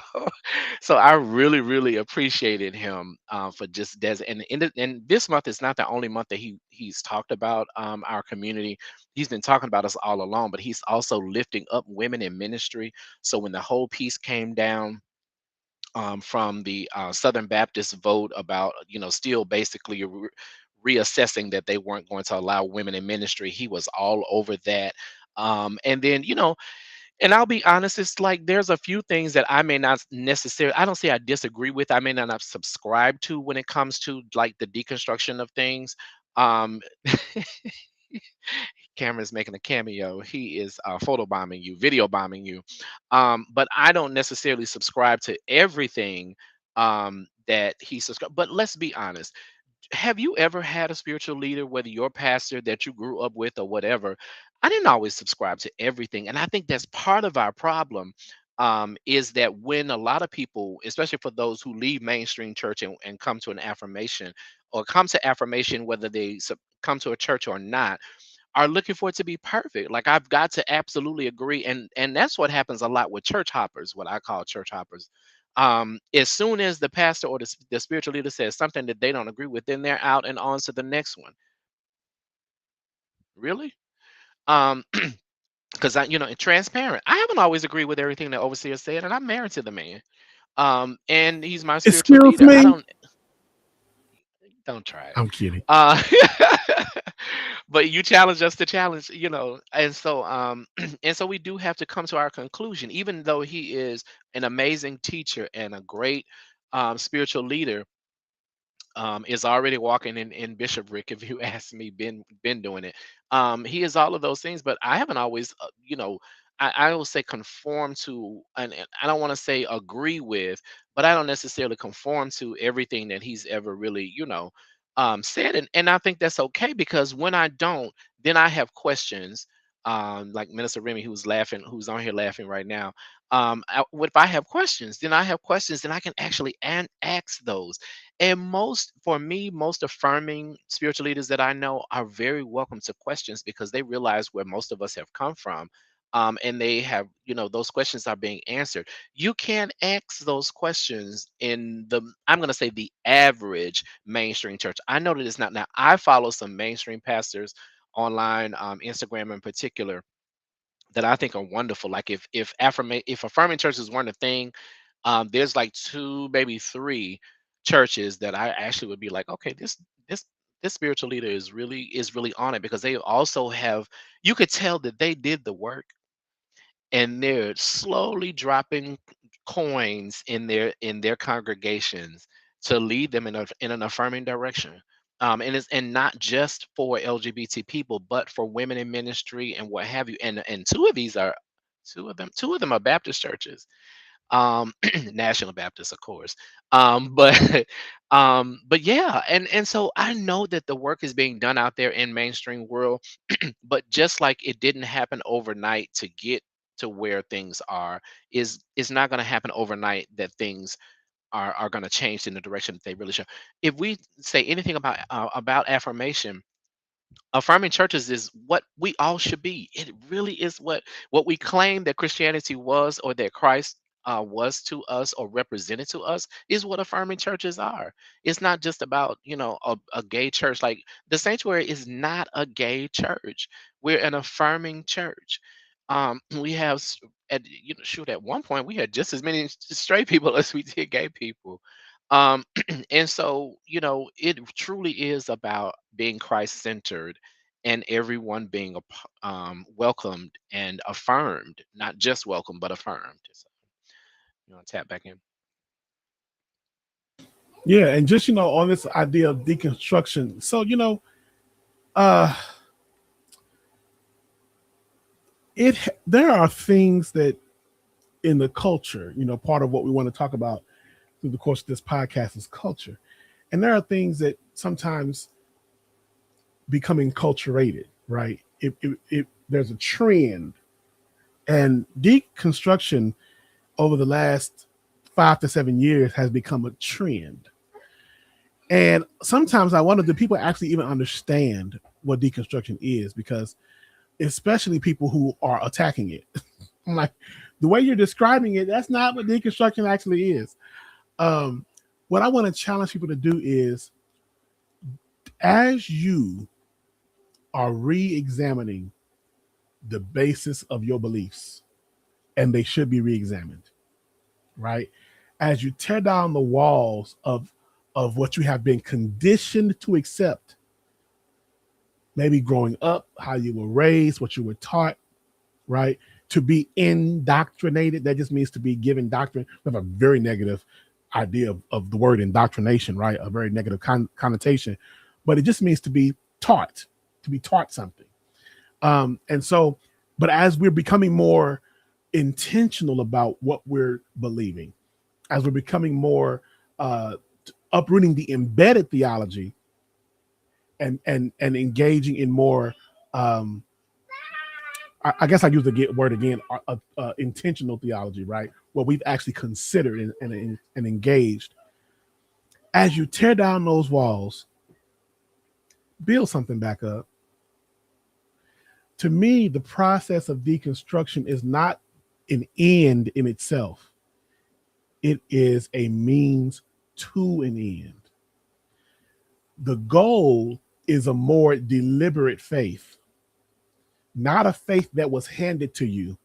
so I really, really appreciated him for just des and this month is not the only month that he's talked about our community. He's been talking about us all along, but he's also lifting up women in ministry. So when the whole piece came down from the Southern Baptist vote about, still basically reassessing that they weren't going to allow women in ministry. He was all over that. And then, and I'll be honest, it's like there's a few things that I may not necessarily, I don't say I disagree with, I may not subscribe to when it comes to like the deconstruction of things. Um, Cameron's making a cameo. He is photo bombing you, video bombing you. But I don't necessarily subscribe to everything that he subscribed. But let's be honest, have you ever had a spiritual leader, whether your pastor that you grew up with or whatever? I didn't always subscribe to everything. And I think that's part of our problem. Is that when a lot of people, especially for those who leave mainstream church and come to an affirmation, or come to affirmation, whether they come to a church or not, are looking for it to be perfect. Like I've got to absolutely agree, and that's what happens a lot with church hoppers, what I call church hoppers. As soon as the pastor or the spiritual leader says something that they don't agree with, then they're out and on to the next one. Really? Um, because and transparent. I haven't always agreed with everything that overseer said, and I'm married to the man. And he's my spiritual Excuse leader. I me. don't try it. I'm kidding. Uh, but you challenge us to challenge, and so and so we do have to come to our conclusion, even though he is an amazing teacher and a great spiritual leader. Is already walking in bishopric, if you ask me. Been doing it. He is all of those things, but I haven't always, I will say conform to, and I don't want to say agree with, but I don't necessarily conform to everything that he's ever really, said. And I think that's okay, because when I don't, then I have questions. Like Minister Remy, who's laughing, who's on here laughing right now. If I have questions, then I have questions, then I can actually ask those. And for me, most affirming spiritual leaders that I know are very welcome to questions, because they realize where most of us have come from. And they have, those questions are being answered. You can't ask those questions in I'm going to say, the average mainstream church. I know that it's not. Now, I follow some mainstream pastors online, Instagram in particular, that I think are wonderful. Like if affirming churches weren't a thing, there's like two, maybe three churches that I actually would be like, okay, this this spiritual leader is really on it, because they also have, you could tell that they did the work, and they're slowly dropping coins in their congregations to lead them in an affirming direction. And not just for LGBT people, but for women in ministry and what have you. And two of them are Baptist churches, National Baptist, of course. But but yeah, and so I know that the work is being done out there in mainstream world. But just like it didn't happen overnight to get to where things are, is not going to happen overnight that things are going to change in the direction that they really should. If we say anything about affirmation, affirming churches is what we all should be. It really is what we claim that Christianity was, or that Christ was to us or represented to us, is what affirming churches are. It's not just about, a gay church. Like the sanctuary is not a gay church. We're an affirming church. we have at shoot, at one point we had just as many straight people as we did gay people. um and so it truly is about being Christ centered, and everyone being welcomed and affirmed, not just welcomed but affirmed. So, you want to tap back in? Yeah, and just on this idea of deconstruction. So uh, it there are things that in the culture, part of what we want to talk about through the course of this podcast is culture, and there are things that sometimes become enculturated, right? There's a trend, and deconstruction over the last 5 to 7 years has become a trend. And sometimes I wonder, do people actually even understand what deconstruction is? Because especially people who are attacking it. I'm like, the way you're describing it, that's not what deconstruction actually is. Um, what I want to challenge people to do is, as you are re-examining the basis of your beliefs, and they should be re-examined, right? As you tear down the walls of what you have been conditioned to accept, maybe growing up, how you were raised, what you were taught, right? To be indoctrinated, that just means to be given doctrine. We have a very negative idea of the word indoctrination, right? A very negative connotation, but it just means to be taught something. And so, but as we're becoming more intentional about what we're believing, as we're becoming more uh, uprooting the embedded theology and engaging in more um, I guess I use the word again, intentional theology, right? What we've actually considered and engaged. As you tear down those walls, build something back up. To me, the process of deconstruction is not an end in itself, it is a means to an end. The goal is a more deliberate faith, not a faith that was handed to you.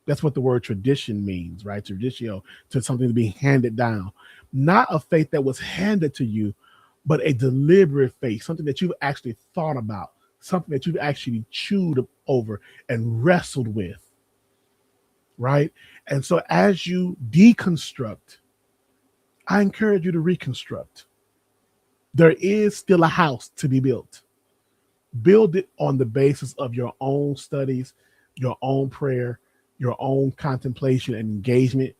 That's what the word tradition means, right? Traditio, to something to be handed down. Not a faith that was handed to you, but a deliberate faith, something that you've actually thought about, something that you've actually chewed over and wrestled with, right? And so as you deconstruct, I encourage you to reconstruct. There is still a house to be built. Build it on the basis of your own studies, your own prayer, your own contemplation and engagement,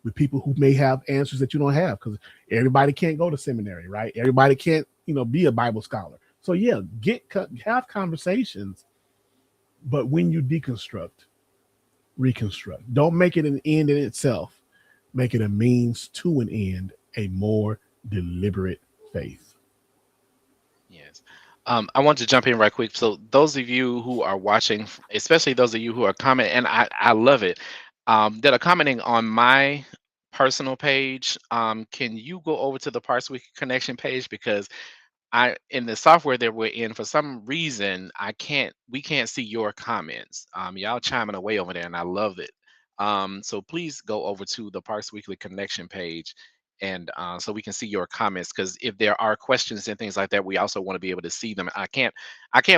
with people who may have answers that you don't have, because everybody can't go to seminary, right? Everybody can't, be a Bible scholar. So yeah, have conversations, but when you deconstruct, reconstruct. Don't make it an end in itself. Make it a means to an end, a more deliberate faith. Yes. I want to jump in right quick. So those of you who are watching, especially those of you who are commenting, and I love it, that are commenting on my personal page, can you go over to the Parts Week Connection page? Because I in the software that we're in, for some reason, we can't see your comments. Y'all chiming away over there, and I love it. So please go over to the Parks Weekly Connection page, and so we can see your comments. Because if there are questions and things like that, we also want to be able to see them. I can't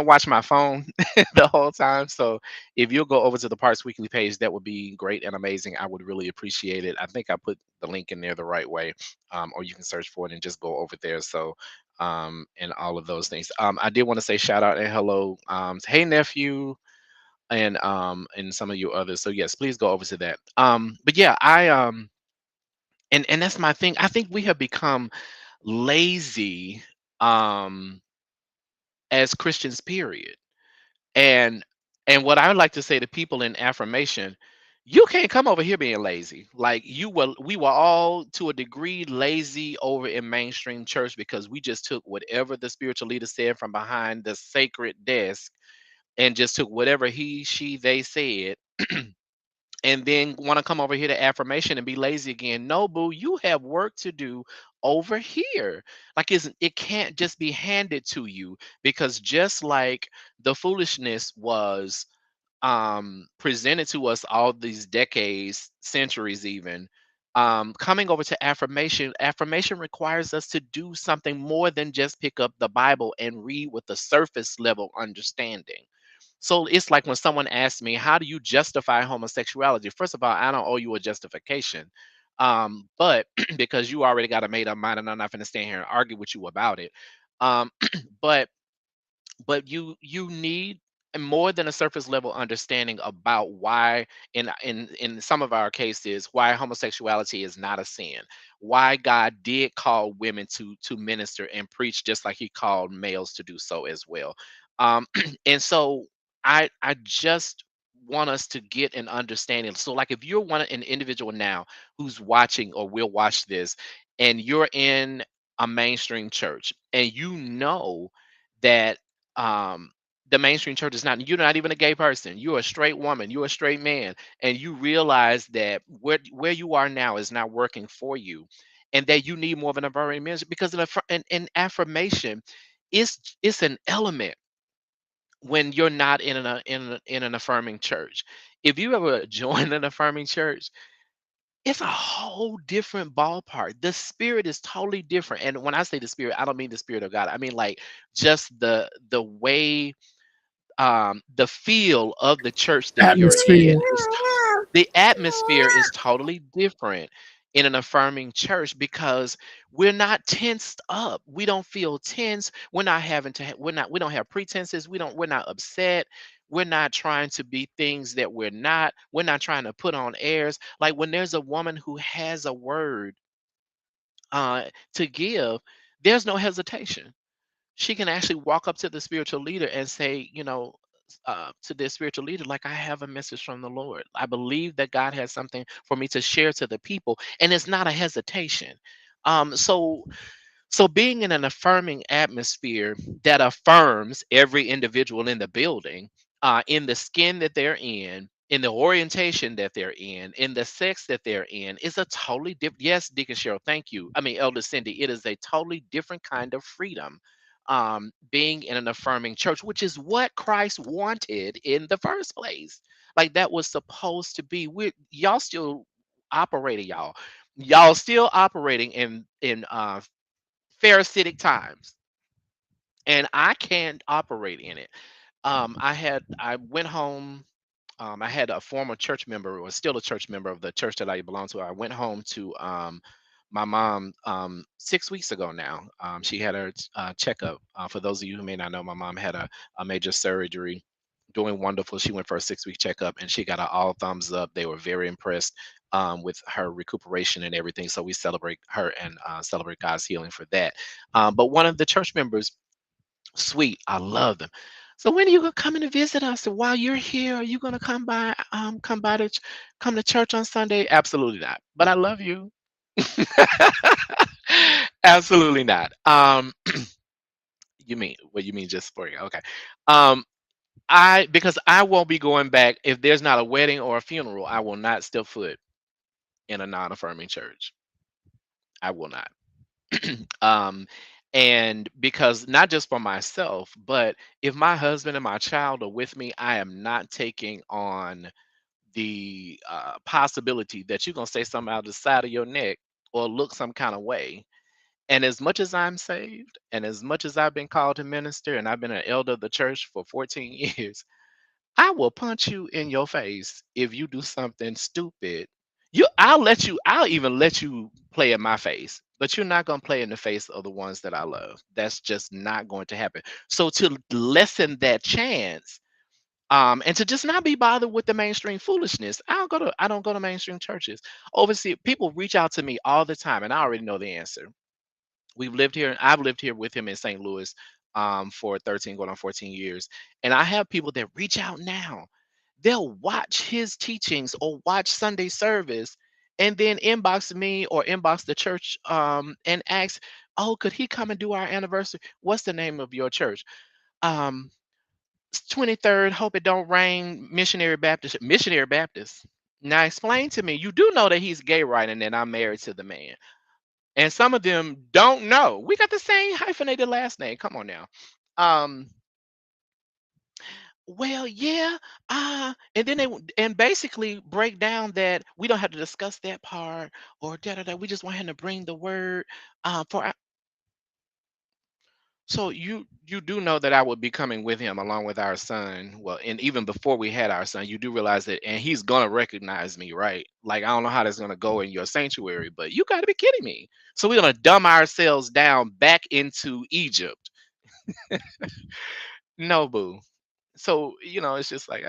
watch my phone the whole time. So if you'll go over to the Parks Weekly page, that would be great and amazing. I would really appreciate it. I think I put the link in there the right way, or you can search for it and just go over there. So and all of those things. I did want to say shout out and hello, hey nephew, and some of you others. So yes, please go over to that. But yeah, I and that's my thing. I think we have become lazy um as Christians, period. And what I would like to say to people in affirmation, you can't come over here being lazy. Like we were all to a degree lazy over in mainstream church because we just took whatever the spiritual leader said from behind the sacred desk and just took whatever he, she, they said, and then want to come over here to affirmation and be lazy again. No, boo, you have work to do over here. Like it can't just be handed to you, because just like the foolishness was presented to us all these decades, centuries even, coming over to affirmation requires us to do something more than just pick up the Bible and read with a surface level understanding. So it's like when someone asks me, how do you justify homosexuality? First of all, I don't owe you a justification. But because you already got a made up mind and I'm not going to stand here and argue with you about it. Um, but you need more than a surface level understanding about why in some of our cases why homosexuality is not a sin, why God did call women to minister and preach just like he called males to do so as well. And so I just want us to get an understanding. So like if you're an individual now who's watching or will watch this and you're in a mainstream church and you know that um the mainstream church is not, you're not even a gay person, you're a straight woman, you're a straight man, and you realize that where you are now is not working for you, and that you need more of an affirming ministry, because an affirmation is it's an element when you're not in an affirming church. If you ever join an affirming church, it's a whole different ballpark. The spirit is totally different. And when I say the spirit, I don't mean the spirit of God. I mean like just the way, the feel of the church that you're in Atmosphere. is the atmosphere is totally different in an affirming church because we're not tensed up. We don't feel tense. We're not having to we don't have pretenses. We're not upset. We're not trying to be things that we're not. We're not trying to put on airs. Like when there's a woman who has a word uh to give, there's no hesitation. She can actually walk up to the spiritual leader and say, to the spiritual leader, like, I have a message from the Lord. I believe that God has something for me to share to the people, and it's not a hesitation. So being in an affirming atmosphere that affirms every individual in the building, in the skin that they're in the orientation that they're in the sex that they're in, is a totally different. Yes, Deacon Cheryl, thank you. I mean, Elder Cindy, it is a totally different kind of freedom. Being in an affirming church, which is what Christ wanted in the first place. Like that was supposed to be. Y'all still operating, y'all still operating in Pharisaic times, and I can't operate in it. I went home. I had a former church member, or still a church member of the church that I belong to. I went home to my mom 6 weeks ago now. She had her checkup. For those of you who may not know, my mom had a major surgery, doing wonderful. She went for a 6 week checkup and she got an all thumbs up. They were very impressed with her recuperation and everything. So we celebrate her and celebrate God's healing for that. But one of the church members, sweet, I love them. So when are you gonna come in to visit us? And while you're here, are you gonna come by come to church on Sunday? Absolutely not. But I love you. Absolutely not. You mean just for you? Okay. Um, because I won't be going back if there's not a wedding or a funeral. I will not step foot in a non-affirming church. I will not. um, and because not just for myself, but if my husband and my child are with me, I am not taking on the possibility that you're gonna say something out of the side of your neck or look some kind of way. And as much as I'm saved, and as much as I've been called to minister, and I've been an elder of the church for 14 years, I will punch you in your face if you do something stupid. I'll even let you play in my face, but you're not going to play in the face of the ones that I love. That's just not going to happen. So to lessen that chance, and to just not be bothered with the mainstream foolishness, I don't go to mainstream churches. Overseas people reach out to me all the time, and I already know the answer. I've lived here with him in St. Louis for 13 going on 14 years, and I have people that reach out now. They'll watch his teachings or watch Sunday service and then inbox me or inbox the church and ask, oh, could he come and do our anniversary? What's the name of your church? um 23rd Hope It Don't Rain Missionary Baptist. Now explain to me, you do know that he's gay, right, and that I'm married to the man, and some of them don't know. We got the same hyphenated last name. Come on now. Um, well, yeah, and then and basically break down that we don't have to discuss that part or da da da. We just want him to bring the word for. So you do know that I would be coming with him along with our son. Well, and even before we had our son, you do realize that, and he's gonna recognize me, right? Like I don't know how that's gonna go in your sanctuary, but you got to be kidding me. So we're gonna dumb ourselves down back into Egypt. No, boo. So it's just like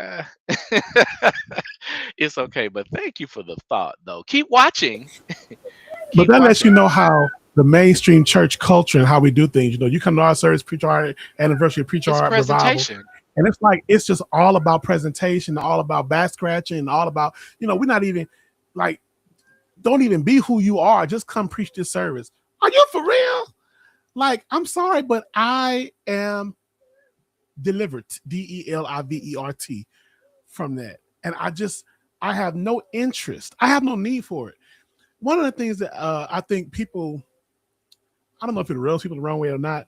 it's okay. But thank you for the thought, though. Keep watching. But Keep that lets you watching. know how the mainstream church culture and how we do things. You come to our service, preach our anniversary, preach It's our revival, presentation. and it's like it's just all about presentation, all about back scratching, all about we're not even like don't even be who you are. Just come preach this service. Are you for real? Like, I'm sorry, but I am delivered, Delivert, from that. And I have no interest. I have no need for it. One of the things that I think people, I don't know if it rubs people the wrong way or not.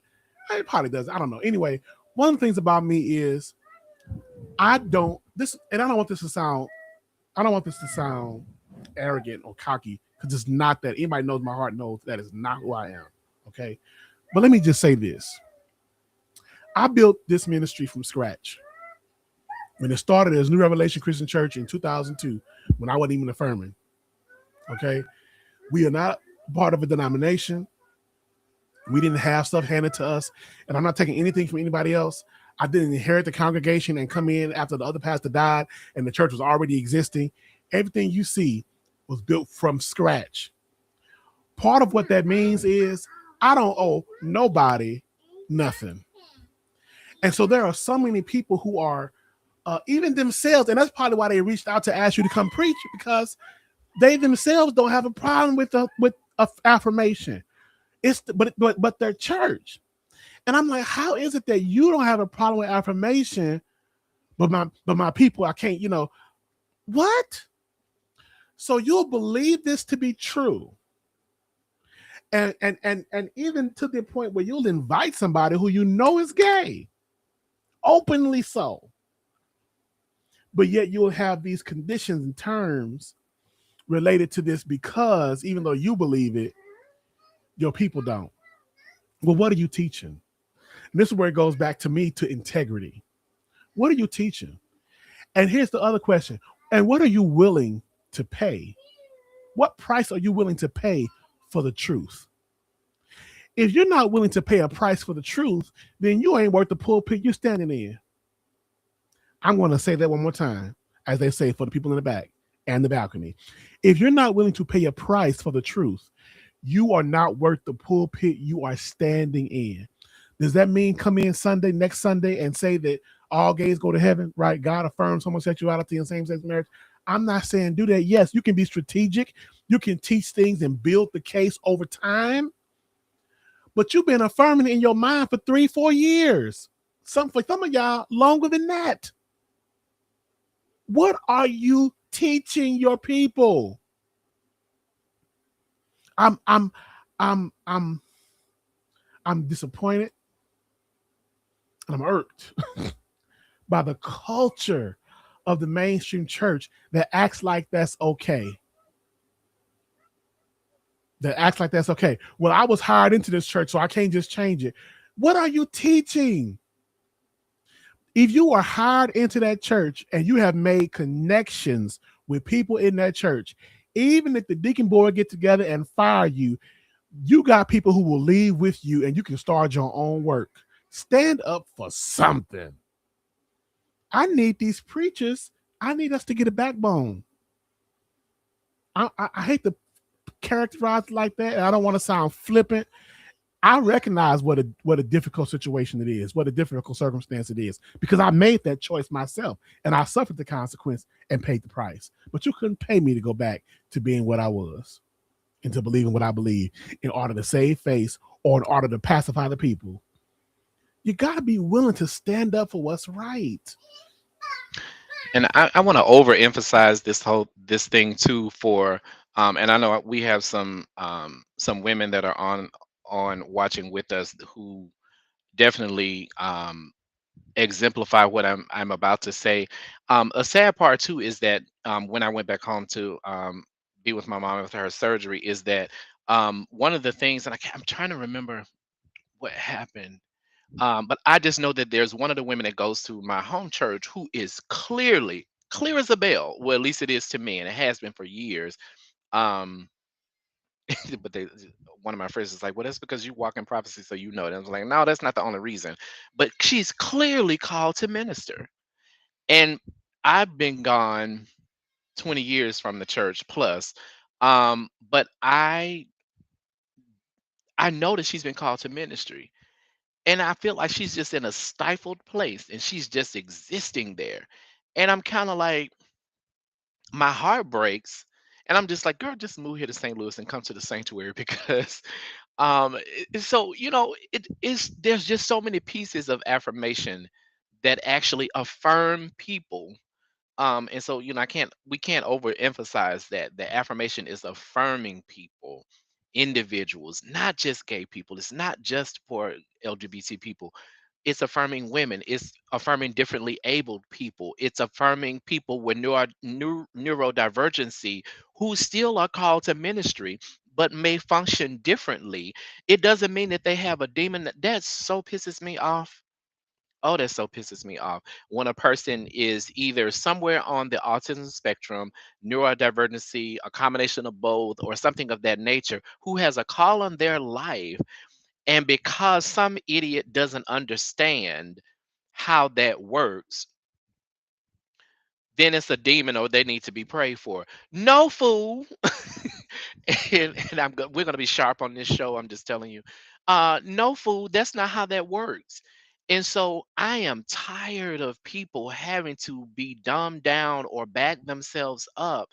It probably does. I don't know. Anyway, one of the things about me is and I don't want this to sound arrogant or cocky because it's not that. Anybody knows my heart knows that is not who I am. Okay. But let me just say this. I built this ministry from scratch. When it started as New Revelation Christian Church in 2002, when I wasn't even affirming. Okay. We are not part of a denomination. We didn't have stuff handed to us. And I'm not taking anything from anybody else. I didn't inherit the congregation and come in after the other pastor died and the church was already existing. Everything you see was built from scratch. Part of what that means is I don't owe nobody nothing. And so there are so many people who are even themselves, and that's probably why they reached out to ask you to come preach because they themselves don't have a problem with affirmation. But their church, and I'm like, how is it that you don't have a problem with affirmation, but my people, I can't, what? So you'll believe this to be true, and even to the point where you'll invite somebody who you know is gay, openly so, but yet you'll have these conditions and terms related to this because even though you believe it, your people don't. Well, what are you teaching? And this is where it goes back to me to integrity. What are you teaching? And here's the other question. And what are you willing to pay? What price are you willing to pay for the truth? If you're not willing to pay a price for the truth, then you ain't worth the pulpit you're standing in. I'm going to say that one more time, as they say for the people in the back and the balcony. If you're not willing to pay a price for the truth, you are not worth the pulpit you are standing in. Does that mean come in next Sunday, and say that all gays go to heaven, right? God affirms homosexuality and same sex marriage. I'm not saying do that. Yes, you can be strategic. You can teach things and build the case over time. But you've been affirming it in your mind for 3-4 years. For some of y'all, longer than that. What are you teaching your people? I'm I'm I'm I'm I'm disappointed and I'm irked by the culture of the mainstream church that acts like that's okay. That acts like that's okay. Well, I was hired into this church, so I can't just change it. What are you teaching? If you are hired into that church and you have made connections with people in that church, even if the deacon board get together and fire you, you got people who will leave with you and you can start your own work. Stand up for something. I need these preachers. I need us to get a backbone. I hate to characterize it like that. And I don't want to sound flippant. I recognize what a difficult situation it is, what a difficult circumstance it is, because I made that choice myself and I suffered the consequence and paid the price. But you couldn't pay me to go back to being what I was and to believing what I believe in order to save face or in order to pacify the people. You got to be willing to stand up for what's right. And I want to overemphasize this thing too for and I know we have some women that are on watching with us who definitely exemplify what I'm about to say. A sad part too is that when I went back home to be with my mom after her surgery, is that one of the things, and I'm trying to remember what happened. But I just know that there's one of the women that goes to my home church who is clearly clear as a bell. Well, at least it is to me, and it has been for years. Um, but one of my friends is like, "Well, that's because you walk in prophecy, so you know it." And I was like, "No, that's not the only reason." But she's clearly called to minister, and I've been gone 20 years from the church plus. But I know that she's been called to ministry, and I feel like she's just in a stifled place, and she's just existing there, and I'm kind of like, my heart breaks, and I'm just like, girl, just move here to St. Louis and come to the sanctuary because so it is, there's just so many pieces of affirmation that actually affirm people. And so, we can't overemphasize that the affirmation is affirming people, individuals, not just gay people. It's not just for LGBT people. It's affirming women. It's affirming differently abled people. It's affirming people with neurodivergency who still are called to ministry but may function differently. It doesn't mean that they have a demon. That so pisses me off. Oh, that so pisses me off when a person is either somewhere on the autism spectrum, neurodivergency, a combination of both, or something of that nature, who has a call on their life. And because some idiot doesn't understand how that works, then it's a demon or they need to be prayed for. No, fool. We're going to be sharp on this show. I'm just telling you. No, fool. That's not how that works. And so I am tired of people having to be dumbed down or back themselves up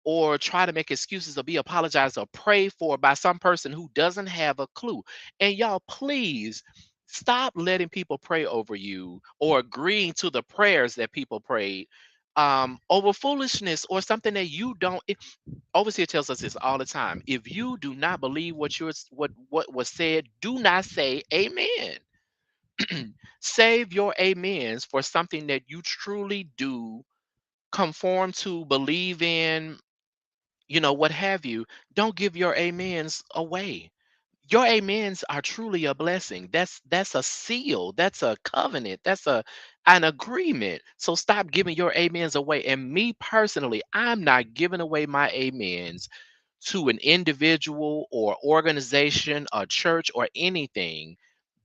or try to make excuses or be apologized or prayed for by some person who doesn't have a clue. And y'all, please stop letting people pray over you or agreeing to the prayers that people prayed over foolishness or something that you don't. Overseer tells us this all the time. If you do not believe what was said, do not say amen. Save your amens for something that you truly do conform to, believe in, what have you. Don't give your amens away. Your amens are truly a blessing. That's a seal. That's a covenant. That's an agreement. So stop giving your amens away. And me personally, I'm not giving away my amens to an individual or organization, a church, or anything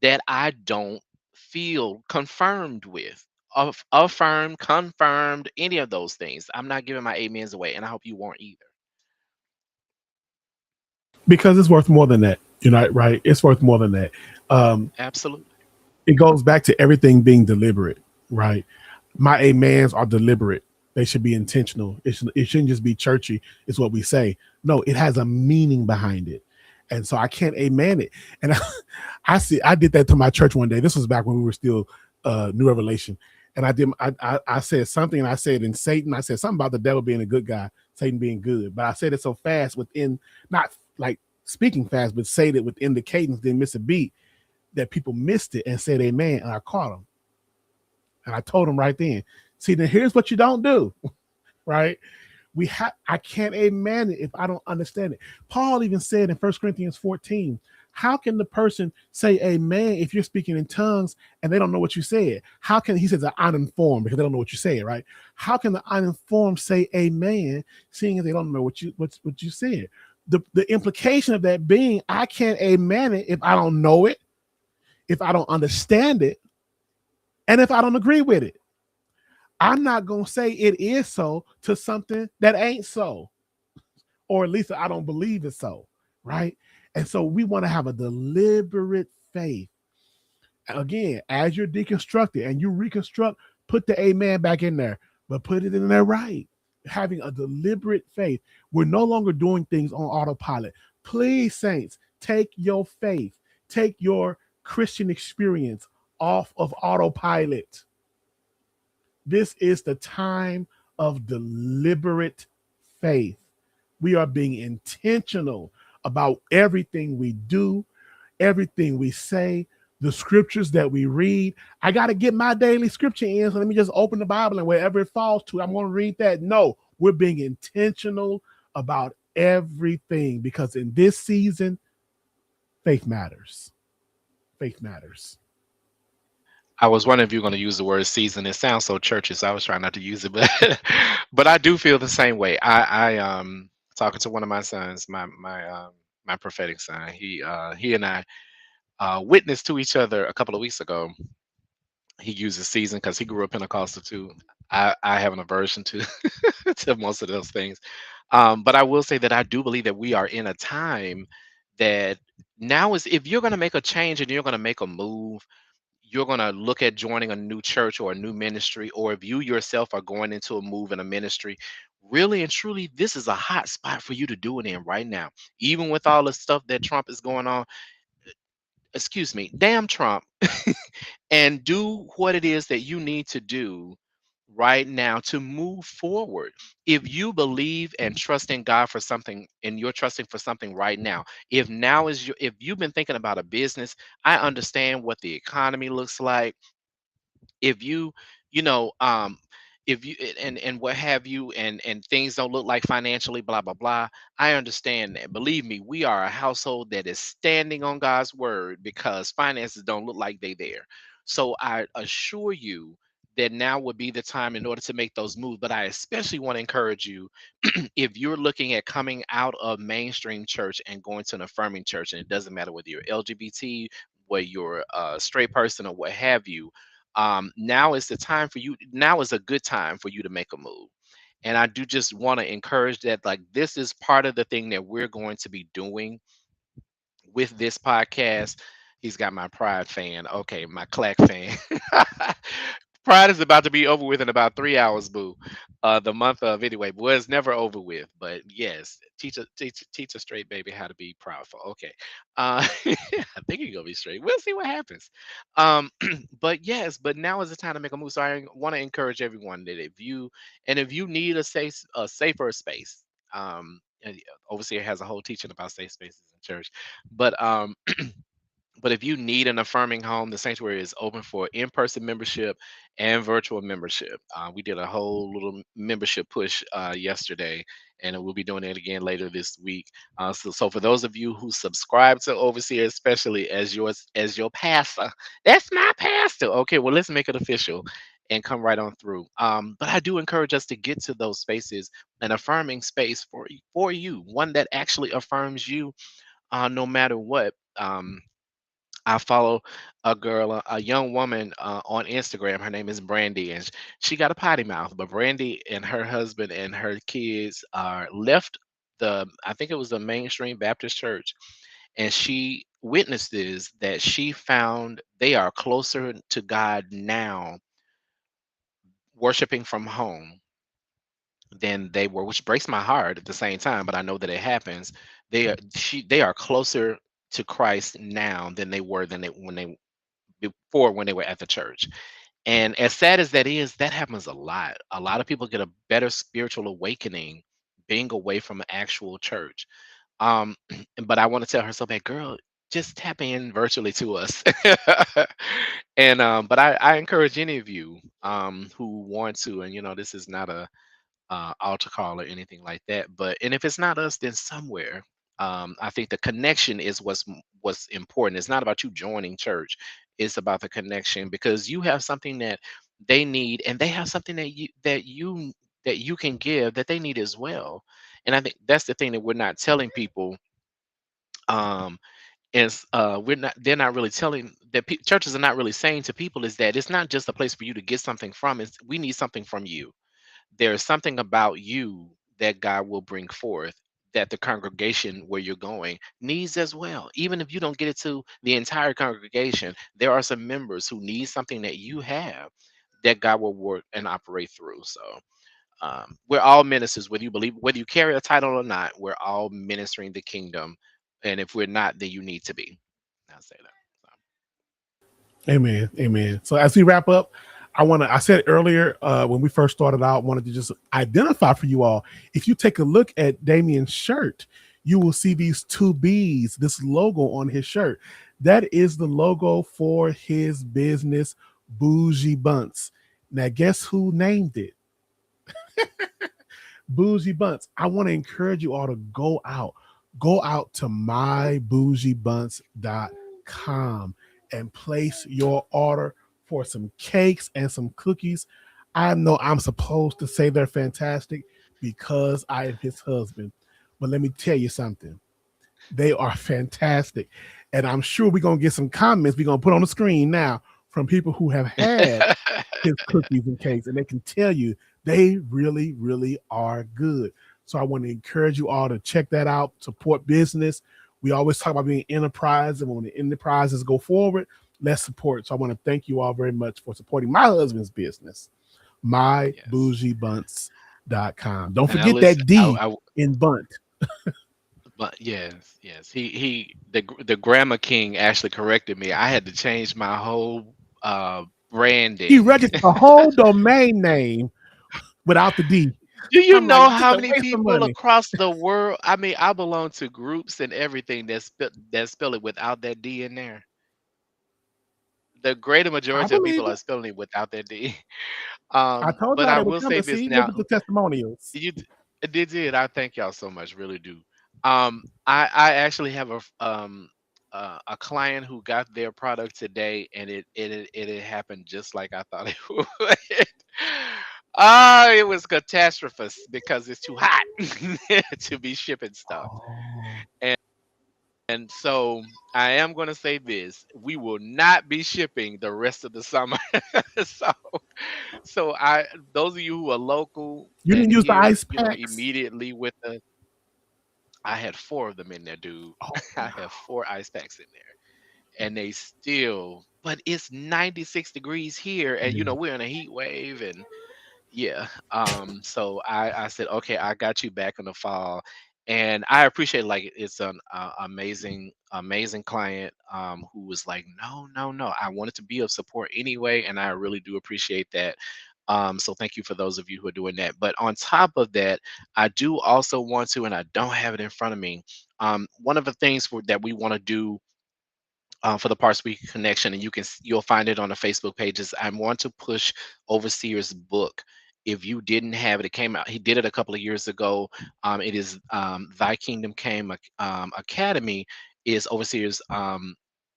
that I don't feel confirmed with. Affirmed, confirmed, any of those things. I'm not giving my amens away, and I hope you won't either. Because it's worth more than that. Right? It's worth more than that. Um, Absolutely. it goes back to everything being deliberate, right? My amens are deliberate. They should be intentional. It shouldn't just be churchy. It's what we say. No, it has a meaning behind it. And so I can't amen it. And I did that to my church one day. This was back when we were still New Revelation. And I said something, and I said in Satan, I said something about the devil being a good guy, Satan being good. But I said it so fast within, not like speaking fast, but said it within the cadence, didn't miss a beat, that people missed it and said amen. And I caught them. And I told them right then, see, then here's what you don't do, right? I can't amen it if I don't understand it. Paul even said in 1 Corinthians 14, how can the person say amen if you're speaking in tongues and they don't know what you said? How can, he says, the uninformed, because they don't know what you said, right? How can the uninformed say amen, seeing as they don't know what you said? The implication of that being, I can't amen it if I don't know it, if I don't understand it, and if I don't agree with it. I'm not going to say it is so to something that ain't so, or at least I don't believe it's so, right? And so we want to have a deliberate faith. Again, as you're deconstructed and you reconstruct, put the amen back in there, but put it in there right. Having a deliberate faith. We're no longer doing things on autopilot. Please, saints, take your faith, take your Christian experience off of autopilot. This is the time of deliberate faith. We are being intentional about everything we do, everything we say. the scriptures that we read. I got to get my daily scripture in. So let me just open the Bible and wherever it falls to, I'm going to read that. No, we're being intentional about everything because in this season, faith matters. Faith matters. I was wondering if you were going to use the word season. It sounds so churchy, so I was trying not to use it, but but I do feel the same way. I talking to one of my sons, my prophetic son. He and I witnessed to each other a couple of weeks ago. He uses season because he grew up Pentecostal too. I have an aversion to to most of those things. But I will say that I do believe that we are in a time that now is if you're going to make a change and you're going to make a move, you're going to look at joining a new church or a new ministry, or if you yourself are going into a move in a ministry, really and truly, this is a hot spot for you to do it in right now. Even with all the stuff that Trump is going on, excuse me, damn Trump, and do what it is that you need to do right now to move forward. If you believe and trust in God for something and you're trusting for something right now, if now is your, if you've been thinking about a business, I understand what the economy looks like. If you, you know, if you and what have you, and things don't look like financially, blah blah blah. I understand that. Believe me, we are a household that is standing on God's word because finances don't look like they there. So I assure you that now would be the time in order to make those moves. But I especially want to encourage you if you're looking at coming out of mainstream church and going to an affirming church, and it doesn't matter whether you're LGBT, whether you're a straight person or what have you, now is the time for you. Now is a good time for you to make a move. And I do just want to encourage that, like, this is part of the thing that we're going to be doing with this podcast. He's got my Pride fan. Okay, my Clack fan. Pride is about to be over with in about 3 hours, boo. The month of anyway, but it's never over with. But yes, teach a straight baby how to be proudful. Okay, I think he's gonna be straight. We'll see what happens. But yes, but now is the time to make a move. So I want to encourage everyone that if you need a safer space, and Overseer has a whole teaching about safe spaces in church, but but if you need an affirming home, the sanctuary is open for in-person membership and virtual membership. We did a whole little membership push yesterday, and we'll be doing it again later this week. So for those of you who subscribe to Overseer, especially as your pastor, that's my pastor. Okay, well, let's make it official and come right on through. But I do encourage us to get to those spaces, an affirming space for you, one that actually affirms you, no matter what. I follow a girl, a young woman on Instagram. Her name is Brandy, and she got a potty mouth. But Brandy and her husband and her kids are left I think it was the mainstream Baptist church, and she witnesses that she found they are closer to God now, worshiping from home than they were, which breaks my heart at the same time. But I know that it happens. They are closer to Christ now than they were when they before when they were at the church. And as sad as that is, that happens a lot. A lot of people get a better spiritual awakening being away from an actual church. Um, but I want to tell her so bad, girl, just tap in virtually to us. And but I encourage any of you who want to, and this is not a altar call or anything like that. But and if it's not us, then somewhere. I think the connection is what's important. It's not about you joining church. It's about the connection because you have something that they need, and they have something that you can give that they need as well. And I think that's the thing that we're not telling people. Um, is we're not they're not really telling that churches are not really saying to people is that it's not just a place for you to get something from. It's we need something from you. There's something about you that God will bring forth that the congregation where you're going needs as well. Even if you don't get it to the entire congregation, there are some members who need something that you have that God will work and operate through. So we're all ministers, whether you believe, whether you carry a title or not, we're all ministering the kingdom. And if we're not, then you need to be. I'll say that. Amen. Amen. So as we wrap up, I said earlier when we first started out, wanted to just identify for you all. If you take a look at Damien's shirt, you will see these two bees, this logo on his shirt. That is the logo for his business, Bougie Bunts. Now, guess who named it? Bougie Bunts. I want to encourage you all to go out to mybougiebunts.com and place your order for some cakes and some cookies. I know I'm supposed to say they're fantastic because I am his husband. But let me tell you something. They are fantastic. And I'm sure we're going to get some comments we're going to put on the screen now from people who have had his cookies and cakes, and they can tell you they really, really are good. So I want to encourage you all to check that out, support business. We always talk about being enterprise, and when the enterprises go forward, let's support. So I want to thank you all very much for supporting my husband's business, Yes. mybougiebunts.com. Don't And I forget listen. that D in bunt. But yes, yes. The grammar king actually corrected me. I had to change my whole He branding. registered a whole domain name without the D. Do you I'm like, know just how a many waste of people money. across the world? I mean, I belong to groups and everything that spell it without that D in there. The greater I majority of believe people it. are spelling it without that D. I told But y'all I they were will say coming. this See, look now. at the testimonials. You did. I thank y'all so much. Really do. I actually have a client who got their product today, and it happened just like I thought it would. Ah, it was catastrophe because it's too hot to be shipping stuff. Oh, And so I am going to say this: we will not be shipping the rest of the summer. so, so those of you who are local you and didn't use the here, ice packs? immediately with the, I had four of them in there, dude. Oh I no. have four ice packs in there, and they still, but it's 96 degrees here, and Yeah. we're in a heat wave, and yeah. So I said, okay, I got you back in the fall, and I appreciate, like, it's an amazing client who was like, no, no, no, I wanted to be of support anyway, and I really do appreciate that. So thank you for those of you who are doing that. But on top of that, I do also want to, and I don't have it in front of me. One of the things that we want to do for the Parts Week connection, and you'll find it on the Facebook pages. I want to push Overseer's book. If you didn't have it, it came out. He did it a couple of years ago. It is Thy Kingdom Came Academy is Overseer's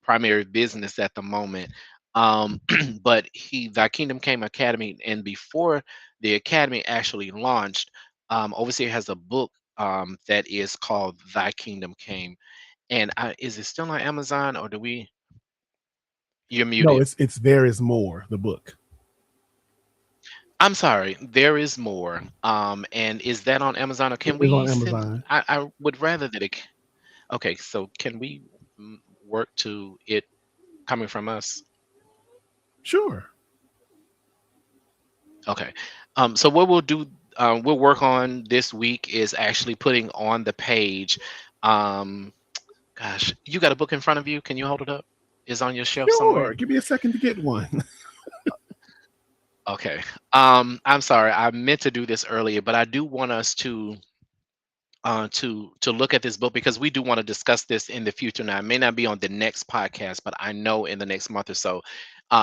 primary business at the moment. But Thy Kingdom Came Academy, and before the academy actually launched, Overseer has a book that is called Thy Kingdom Came, and is it still on Amazon, or do we? You're No, muted. it's there is more. The book I'm sorry. There is more. And is that on Amazon, or it can is we on send? Amazon. I would rather that it. Okay, so can we work to it coming from us? Sure. Okay. So what we'll do, we'll work on this week is actually putting on the page. Um, Gosh, you got a book in front of you? Can you hold it up? Is on your shelf somewhere? Sure. Give me a second to get one. Okay. I'm sorry. I meant to do this earlier, but I do want us to look at this book because we do want to discuss this in the future. Now, it may not be on the next podcast, but I know in the next month or so.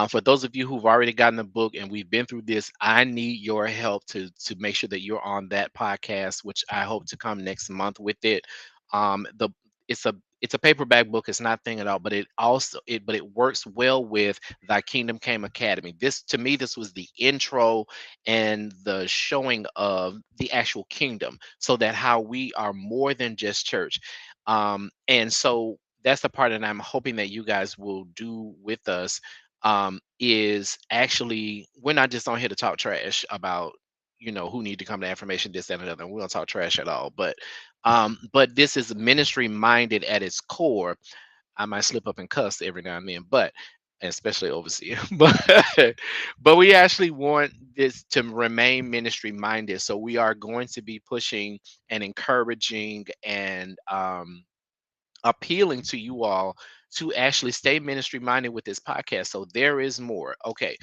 For those of you who've already gotten the book and we've been through this, I need your help to make sure that you're on that podcast, which I hope to come next month with it. The it's a paperback book. It's not thing at all, but it works well with Thy Kingdom Came Academy. This, to me, this was the intro and the showing of the actual kingdom, so that how we are more than just church. And so that's the part that I'm hoping that you guys will do with us. Is actually, we're not just on here to talk trash about who need to come to affirmation, this, that, and another. We don't talk trash at all, but this is ministry minded at its core. I might slip up and cuss every now and then, but especially overseer. But we actually want this to remain ministry minded. So we are going to be pushing and encouraging and appealing to you all to actually stay ministry minded with this podcast. So there is more. Okay.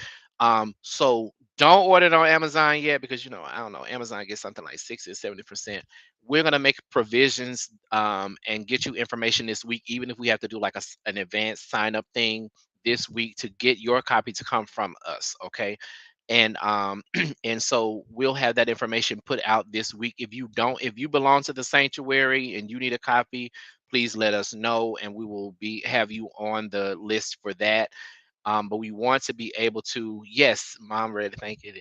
So don't order it on Amazon yet, because I don't know, Amazon gets something like 60 or 70%. we're going to make provisions and get you information this week, even if we have to do like an advanced sign up thing this week to get your copy to come from us. Okay. And and so we'll have that information put out this week. If you belong to the sanctuary and you need a copy, please let us know, and we will be have you on the list for that. But we want to be able to, yes, mom, ready, thank you.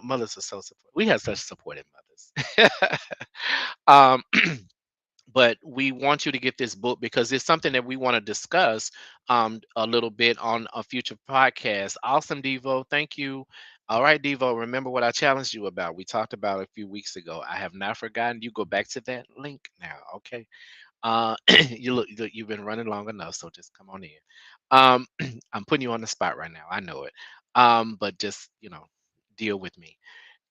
Mothers are so supportive. We have such supportive mothers. um, but we want you to get this book because it's something that we want to discuss a little bit on a future podcast. Awesome, Devo. Thank you. All right, Devo, remember what I challenged you about. We talked about a few weeks ago. I have not forgotten. You go back to that link now, okay? Uh, you've been running long enough, so just come on in. Um, I'm putting you on the spot right now. I know it. But just, deal with me.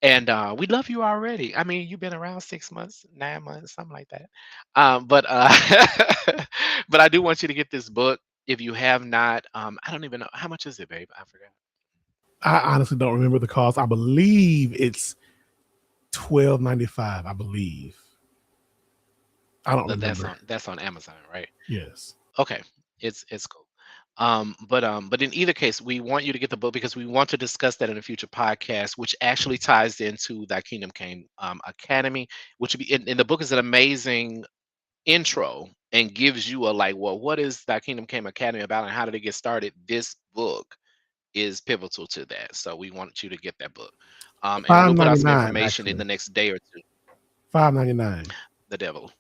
And we love you already. I mean, you've been around 6 months, 9 months, something like that. But but I do want you to get this book if you have not. I don't even know how much is it, babe. I forgot. I honestly don't remember the cost. I believe it's $12.95. I believe. I don't But that's remember. on Amazon, right? Yes. Okay, it's cool. But in either case, we want you to get the book because we want to discuss that in a future podcast, which actually ties into Thy Kingdom Came Academy, which would be in the book is an amazing intro and gives you a like, well, what is Thy Kingdom Came Academy about and how did it get started? This book is pivotal to that. So we want you to get that book. And Five we'll put ninety out some nine information in actually. the next day or two. $5.99. The devil.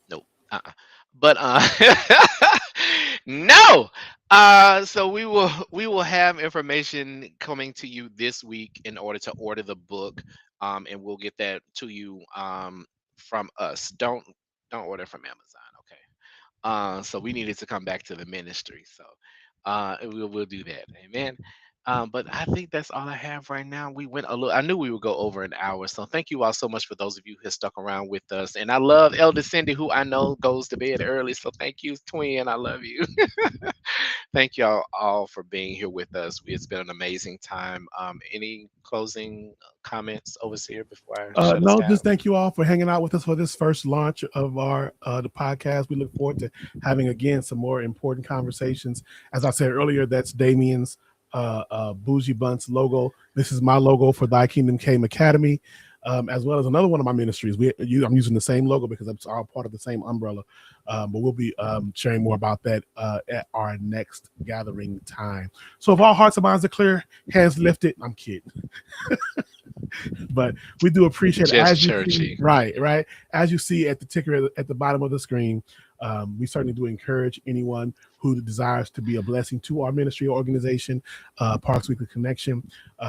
No. Uh-uh. But no. So we will have information coming to you this week in order to order the book. And we'll get that to you from us. Don't order from Amazon, okay? So we needed to come back to the ministry. So we'll do that. Amen. But I think that's all I have right now. We went a little. I knew we would go over an hour. So thank you all so much for those of you who have stuck around with us. And I love Elder Cindy, who I know goes to bed early. So thank you, twin. I love you. Thank y'all all for being here with us. It's been an amazing time. Any closing comments, overseer, before I shut us No, down? just thank you all for hanging out with us for this first launch of our the podcast. We look forward to having again some more important conversations. As I said earlier, that's Damien's Bougie Bunts logo. This is my logo for Thy Kingdom Came Academy, as well as another one of my ministries. I'm using the same logo because it's all part of the same umbrella. But we'll be sharing more about that at our next gathering time. So if all hearts and minds are clear, hands lifted. I'm kidding. But we do appreciate it. Just As you see, churchy. right, as you see at the ticker at the bottom of the screen. We certainly do encourage anyone who desires to be a blessing to our ministry or organization, Parks Weekly Connection.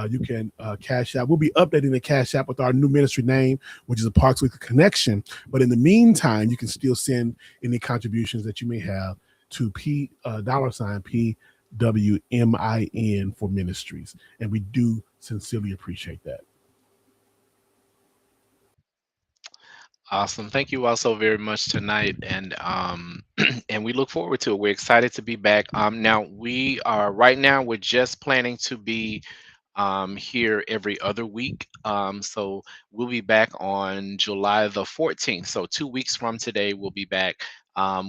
You can cash out. We'll be updating the cash app with our new ministry name, which is a Parks Weekly Connection. But in the meantime, you can still send any contributions that you may have to $PWMIN for ministries, and we do sincerely appreciate that. Awesome. Thank you all so very much tonight. And and we look forward to it. We're excited to be back. Now we're just planning to be here every other week. So we'll be back on July the 14th. So 2 weeks from today, we'll be back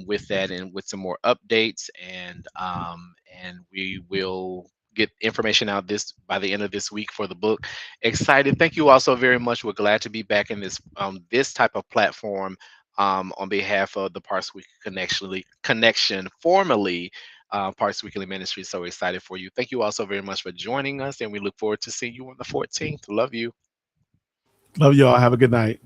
with that and with some more updates. And we will get information out this by the end of this week for the book. Excited. Thank you all so very much. We're glad to be back in this type of platform on behalf of the Parks Week Connection, formerly Parks Weekly Ministry. So excited for you. Thank you all so very much for joining us, and we look forward to seeing you on the 14th. Love you. Love y'all. Have a good night.